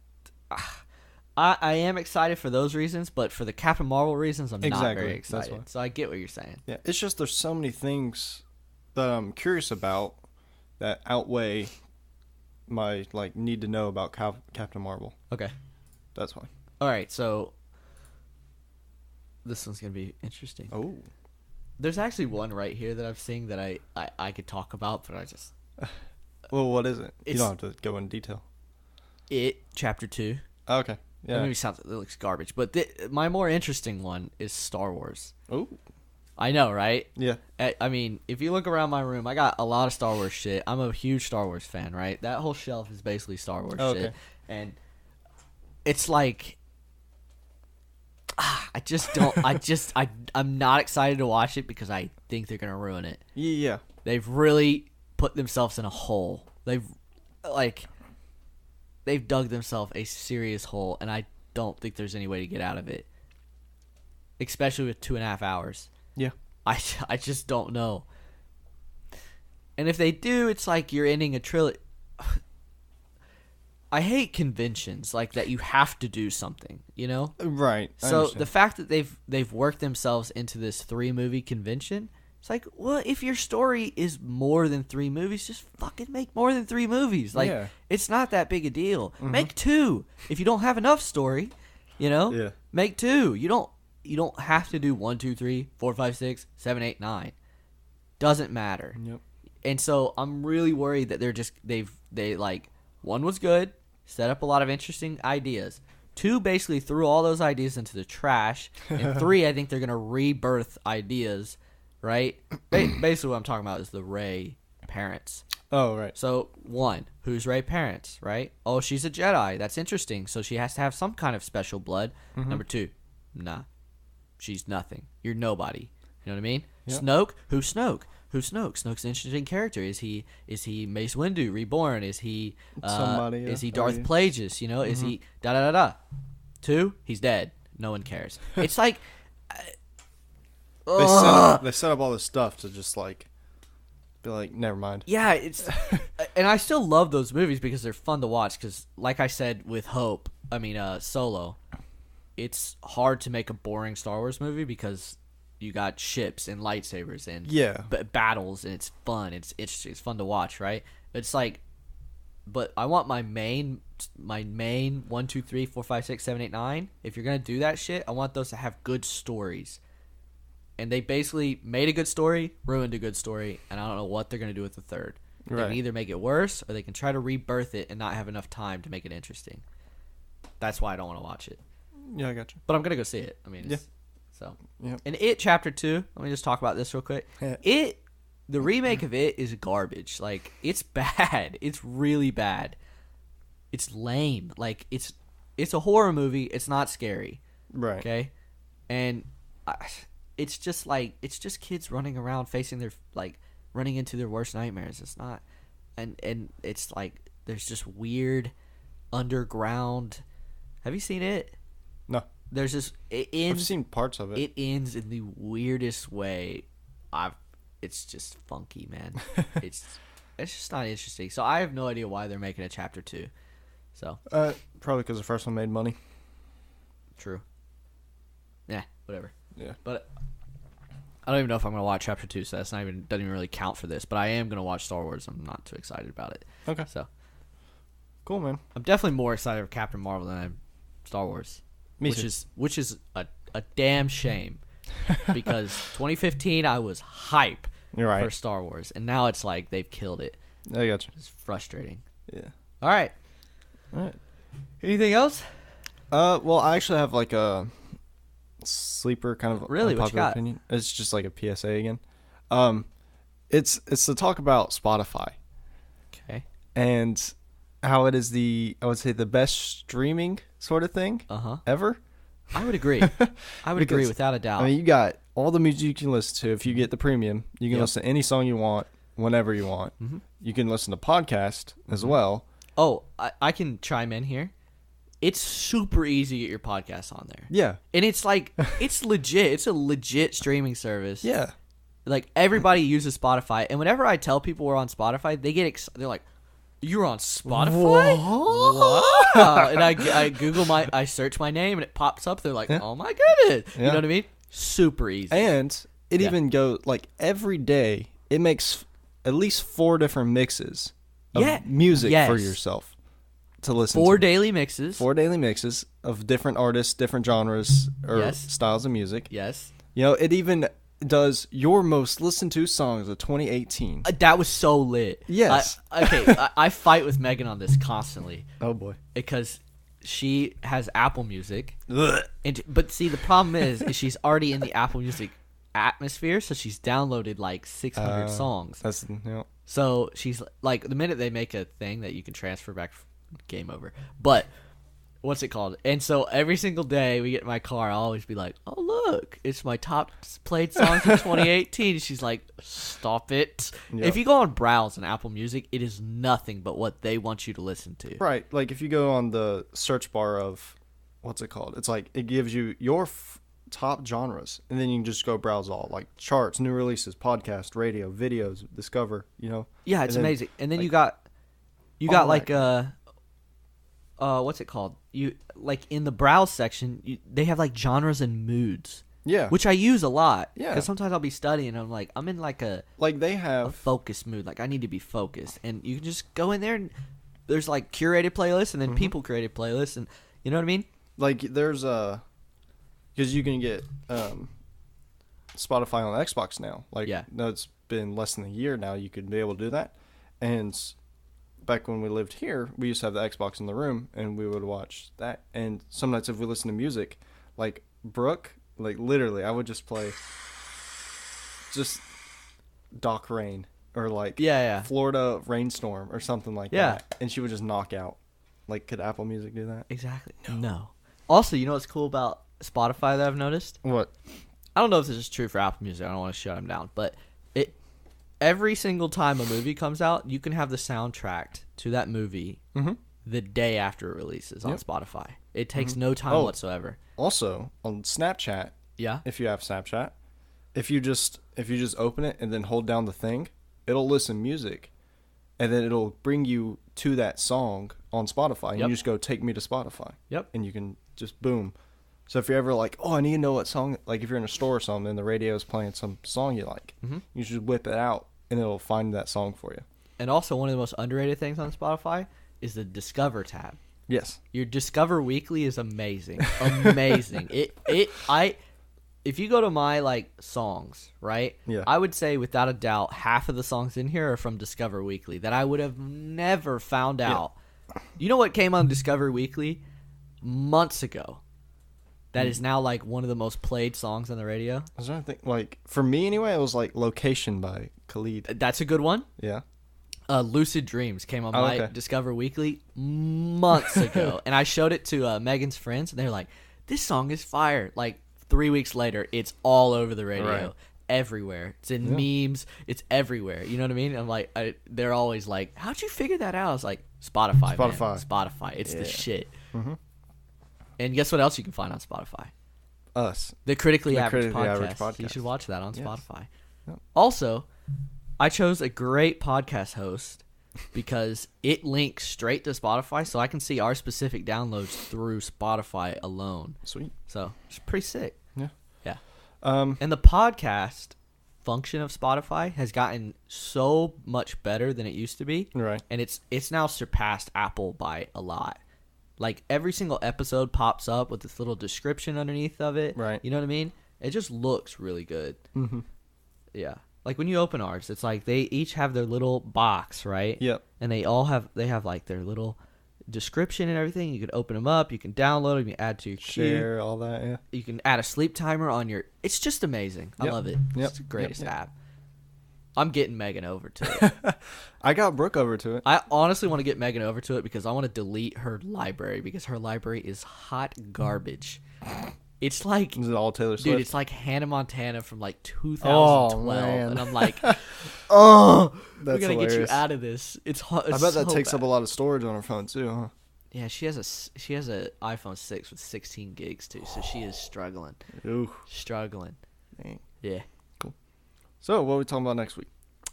I am excited for those reasons, but for the Captain Marvel reasons, I'm not very excited. So I get what you're saying. Yeah, it's just there's so many things that I'm curious about that outweigh my need to know about Captain Marvel. Okay. That's why. All right, so this one's gonna be interesting. Oh. There's actually one right here that I'm seeing that I could talk about, but I just. Well, what is it? You don't have to go in detail. It Chapter 2. Oh, okay. Yeah. That movie it looks garbage, but my more interesting one is Star Wars. Oh. I know, right? Yeah. I mean, if you look around my room, I got a lot of Star Wars shit. I'm a huge Star Wars fan, right? That whole shelf is basically Star Wars shit. And it's like, I just don't, I'm not excited to watch it because I think they're going to ruin it. Yeah. They've really put themselves in a hole. They've dug themselves a serious hole, and I don't think there's any way to get out of it. Especially with 2.5 hours. Yeah. I just don't know. And if they do, it's like you're ending a trilogy. I hate conventions like that. You have to do something, you know? Right. So the fact that they've worked themselves into this 3-movie convention, it's like, well, if your story is more than 3 movies, just fucking make more than 3 movies. Like, It's not that big a deal. Mm-hmm. Make 2. If you don't have enough story, you know? Yeah. Make 2. You don't have to do 1, 2, 3, 4, 5, 6, 7, 8, 9. Doesn't matter. Yep. And so I'm really worried that they 1 was good, set up a lot of interesting ideas. 2 basically threw all those ideas into the trash, and 3 I think they're gonna rebirth ideas, right? Basically what I'm talking about is the Rey parents. Oh, right. So 1, who's Rey parents, right? Oh, she's a Jedi. That's interesting. So she has to have some kind of special blood. Mm-hmm. Number 2, nah. She's nothing. You're nobody. You know what I mean? Yep. Snoke? Who's Snoke? Who's Snoke? Snoke's an interesting character. Is he Mace Windu reborn? Is he somebody? Yeah. Is he Darth Plagueis? You know? Mm-hmm. Is he da da da da? 2, he's dead. No one cares. It's like they set up all this stuff to just be like, never mind. Yeah, it's and I still love those movies because they're fun to watch. Because like I said with Solo, it's hard to make a boring Star Wars movie because you got ships and lightsabers and battles, and it's fun. It's interesting. It's fun to watch, right? It's like, but I want my main 1, 2, 3, 4, 5, 6, 7, 8, 9. If you're gonna do that shit, I want those to have good stories. And they basically made a good story, ruined a good story, and I don't know what they're gonna do with the third. They can either make it worse or they can try to rebirth it and not have enough time to make it interesting. That's why I don't want to watch it. Yeah, I got you. But I'm gonna go see it. I mean, so. Yep. And It Chapter 2, let me just talk about this real quick. The remake of It is garbage. Like, it's bad. It's really bad. It's lame. Like, it's a horror movie. It's not scary. Right. Okay? And it's just kids running around running into their worst nightmares. It's not, and it's like, there's just weird underground. Have you seen it? No. There's this. I've seen parts of it. It ends in the weirdest way. It's just funky, man. it's just not interesting. So I have no idea why they're making a Chapter 2. So probably because the first one made money. True. Yeah, whatever. Yeah. But I don't even know if I'm gonna watch Chapter 2, so doesn't even really count for this. But I am gonna watch Star Wars. I'm not too excited about it. Okay. So cool, man. I'm definitely more excited for Captain Marvel than I am Star Wars. Me too. Which is a damn shame. Because 2015 I was hype for Star Wars, and now it's like they've killed it. I got you. It's frustrating. Yeah. All right. Anything else? Well, I actually have a sleeper kind of really what you got? Opinion. It's just like a PSA again. It's to talk about Spotify. Okay. And how it is I would say the best streaming sort of thing ever. I would agree. I would agree Because, without a doubt. I mean, you got all the music you can listen to. If you get the premium, you can Yep. listen to any song you want, whenever you want. Mm-hmm. You can listen to podcast as well. Oh, I can chime in here. It's super easy to get your podcast on there. Yeah. And it's like, it's legit. It's a legit streaming service. Yeah. Like, everybody uses Spotify. And whenever I tell people we're on Spotify, they get excited. They're like, you're on Spotify? Wow. And I search my name and it pops up. They're like, Yeah. oh my goodness. You Yeah. know what I mean? Super easy. And it Yeah. even goes, like, every day, it makes at least 4 different mixes of music for Yes. yourself to listen 4 to. daily mixes. 4 daily mixes of different artists, different genres, or Yes. styles of music. Yes. You know, it even does your most listened to songs of 2018. That was so lit. Yes. I fight with Megan on this constantly Oh, boy. because she has Apple Music. But see, the problem is she's already in the Apple Music atmosphere, so she's downloaded like 600 songs. That's, you know. So she's like, the minute they make a thing that you can transfer back, game over. But what's it called? And so every single day we get in my car, I'll always be like, oh, look, it's my top played songs of 2018. She's like, stop it. Yep. If you go on Browse and Apple Music, it is nothing but what they want you to listen to. Right. Like, if you go on the search bar of, what's it called? It's like, it gives you your top genres, and then you can just go browse all, like, charts, new releases, podcast, radio, videos, discover, you know? Yeah, it's And then, amazing. And then like, you got all like that. what's it called? You like in the Browse section, they have like genres and moods, Yeah. which I use a lot. Yeah. Because sometimes I'll be studying and I'm like, I'm in like a like, they a have, focus mood. Like I need to be focused, and you can just go in there and there's like curated playlists and then people curated playlists, and you know what I mean? like, there's because you can get Spotify on Xbox now. Like, Yeah. no, it's been less than a year now. You could be able to do that. And back when we lived here, we used to have the Xbox in the room, and we would watch that. And some nights, if we listen to music, like Brooke, like literally, I would just play just Doc Rain or like Yeah. Florida Rainstorm or something like Yeah. that, and she would just knock out. Like, could Apple Music do that? Exactly. No. Also, you know what's cool about Spotify that I've noticed? What? I don't know if this is true for Apple Music. I don't want to shut them down, but every single time a movie comes out, you can have the soundtrack to that movie the day after it releases on Yep. Spotify. It takes no time Oh. whatsoever. Also, on Snapchat, Yeah. if you have Snapchat, if you just open it and then hold down the thing, it'll listen music, and then it'll bring you to that song on Spotify. And Yep. you just go, take me to Spotify. Yep. And you can just boom. So if you're ever like, oh, I need to know what song, like if you're in a store or something and the radio is playing some song you like, you just whip it out and it'll find that song for you. And also, one of the most underrated things on Spotify is the Discover tab. Yes. Your Discover Weekly is amazing. Amazing. If you go to my like songs, right? Yeah. I would say without a doubt half of the songs in here are from Discover Weekly that I would have never found out. You know what came on Discover Weekly months ago? That is now like one of the most played songs on the radio. I was trying to think, like, for me anyway, it was like Location by Khalid. That's a good one. Yeah. Lucid Dreams came on Oh, my okay. Discover Weekly months ago, and I showed it to Megan's friends, and they were like, "This song is fire!" Like 3 weeks later, it's all over the radio, Right. everywhere. It's in memes. It's everywhere. You know what I mean? I'm like, they're always like, "How'd you figure that out?" I was like, "Spotify, man. Spotify. Spotify. It's the Yeah. shit." And guess what else you can find on Spotify? Us. The Critically Average Critically Average Podcast. You Podcast. should watch that on Yes. Spotify. Yep. Also, I chose a great podcast host because it links straight to Spotify, so I can see our specific downloads through Spotify alone. Sweet. So it's pretty sick. Yeah. Yeah. Um, And the podcast function of Spotify has gotten so much better than it used to be. Right. And it's now surpassed Apple by a lot. Like every single episode pops up with this little description underneath of it. Right. You know what I mean? It just looks really good. mhm. Yeah. Like when you open ours, it's like they each have their little box, right? Yep. And they have like their little description and everything. You can open them up, you can download them, you can add to your queue. Share all that, yeah. You can add a sleep timer on your. It's just amazing. I Yep. love it. Yep. It's the greatest Yep. app. I'm getting Megan over to it. I got Brooke over to it. I honestly want to get Megan over to it because I want to delete her library because her library is hot garbage. It's like, Is it all Taylor Swift? dude, it's like Hannah Montana from like 2012, man. and I'm like, Oh, we're that's gonna get you hilarious. out of this. It's hot. I bet that takes up a lot of storage on her phone too, huh? Yeah, she has a iPhone 6 with 16 gigs too, so she is struggling. Ooh, Struggling. dang. Yeah. So, what are we talking about next week?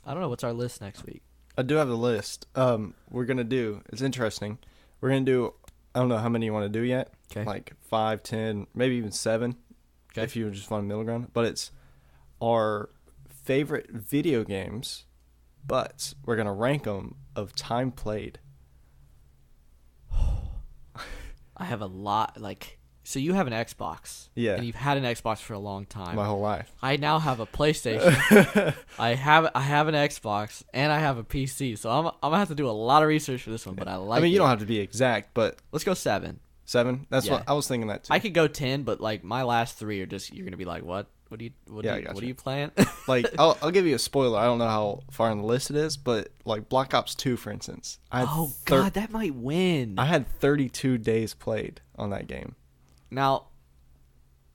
I don't know what's our list next week. I do have the list. We're gonna do. It's interesting. We're gonna do. I don't know how many you want to do yet. Okay. Like 5, 10, maybe even 7. Okay. If you just want a middle ground, but it's our favorite video games, but we're gonna rank them of time played. I have a lot. Like, so you have an Xbox. Yeah. And you've had an Xbox for a long time. My whole life. I now have a PlayStation. I have an Xbox and I have a PC. So I'm gonna have to do a lot of research for this one, but I like. I mean, you it. don't have to be exact, but Let's go 7. 7. That's Yeah. what I was thinking. That too. I could go 10, but like my last 3 are just you're gonna be like, what? What I are gotcha. you playing? Like, I'll give you a spoiler. I don't know how far on the list it is, but like Black Ops 2, for instance. I had Oh God, that might win. I had 32 days played on that game Now,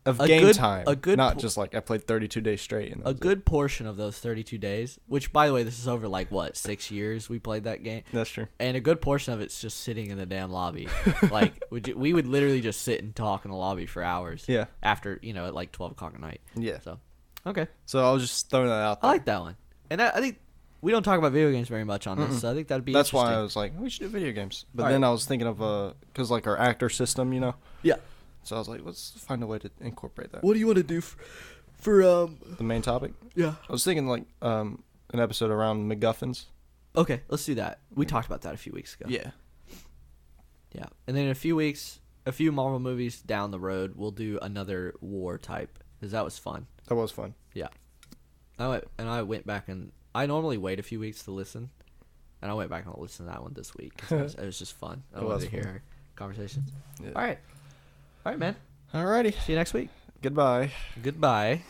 of A game good- time. a good not po- just like I played 32 days straight. And that a was it. good portion of those 32 days, which by the way, this is over like what 6 years we played that game. That's true. And a good portion of it's just sitting in the damn lobby. Like, we would literally just sit and talk in the lobby for hours. Yeah. After, at like 12 o'clock at night. Yeah. So, okay. So I was just throwing that out I there. like that one. And I think we don't talk about video games very much on this, so I think that'd be That's why I interesting. was like, we should do video games. But All then right. I was thinking of because like our actor system, Yeah. So I was like, let's find a way to incorporate that. What do you want to do for The main topic. yeah. I was thinking like an episode around MacGuffins. Okay, let's do that. We talked about that a few weeks ago. Yeah. Yeah. And then in a few weeks, a few Marvel movies down the road, we'll do another war type because that was fun. That was fun. Yeah. I went back and I normally wait a few weeks to listen, and I went back and listened to that one this week. 'Cause it was just fun. I It wanted was to hear fun. our conversations. Yeah. All right, man. Alrighty. See you next week. Goodbye. Goodbye.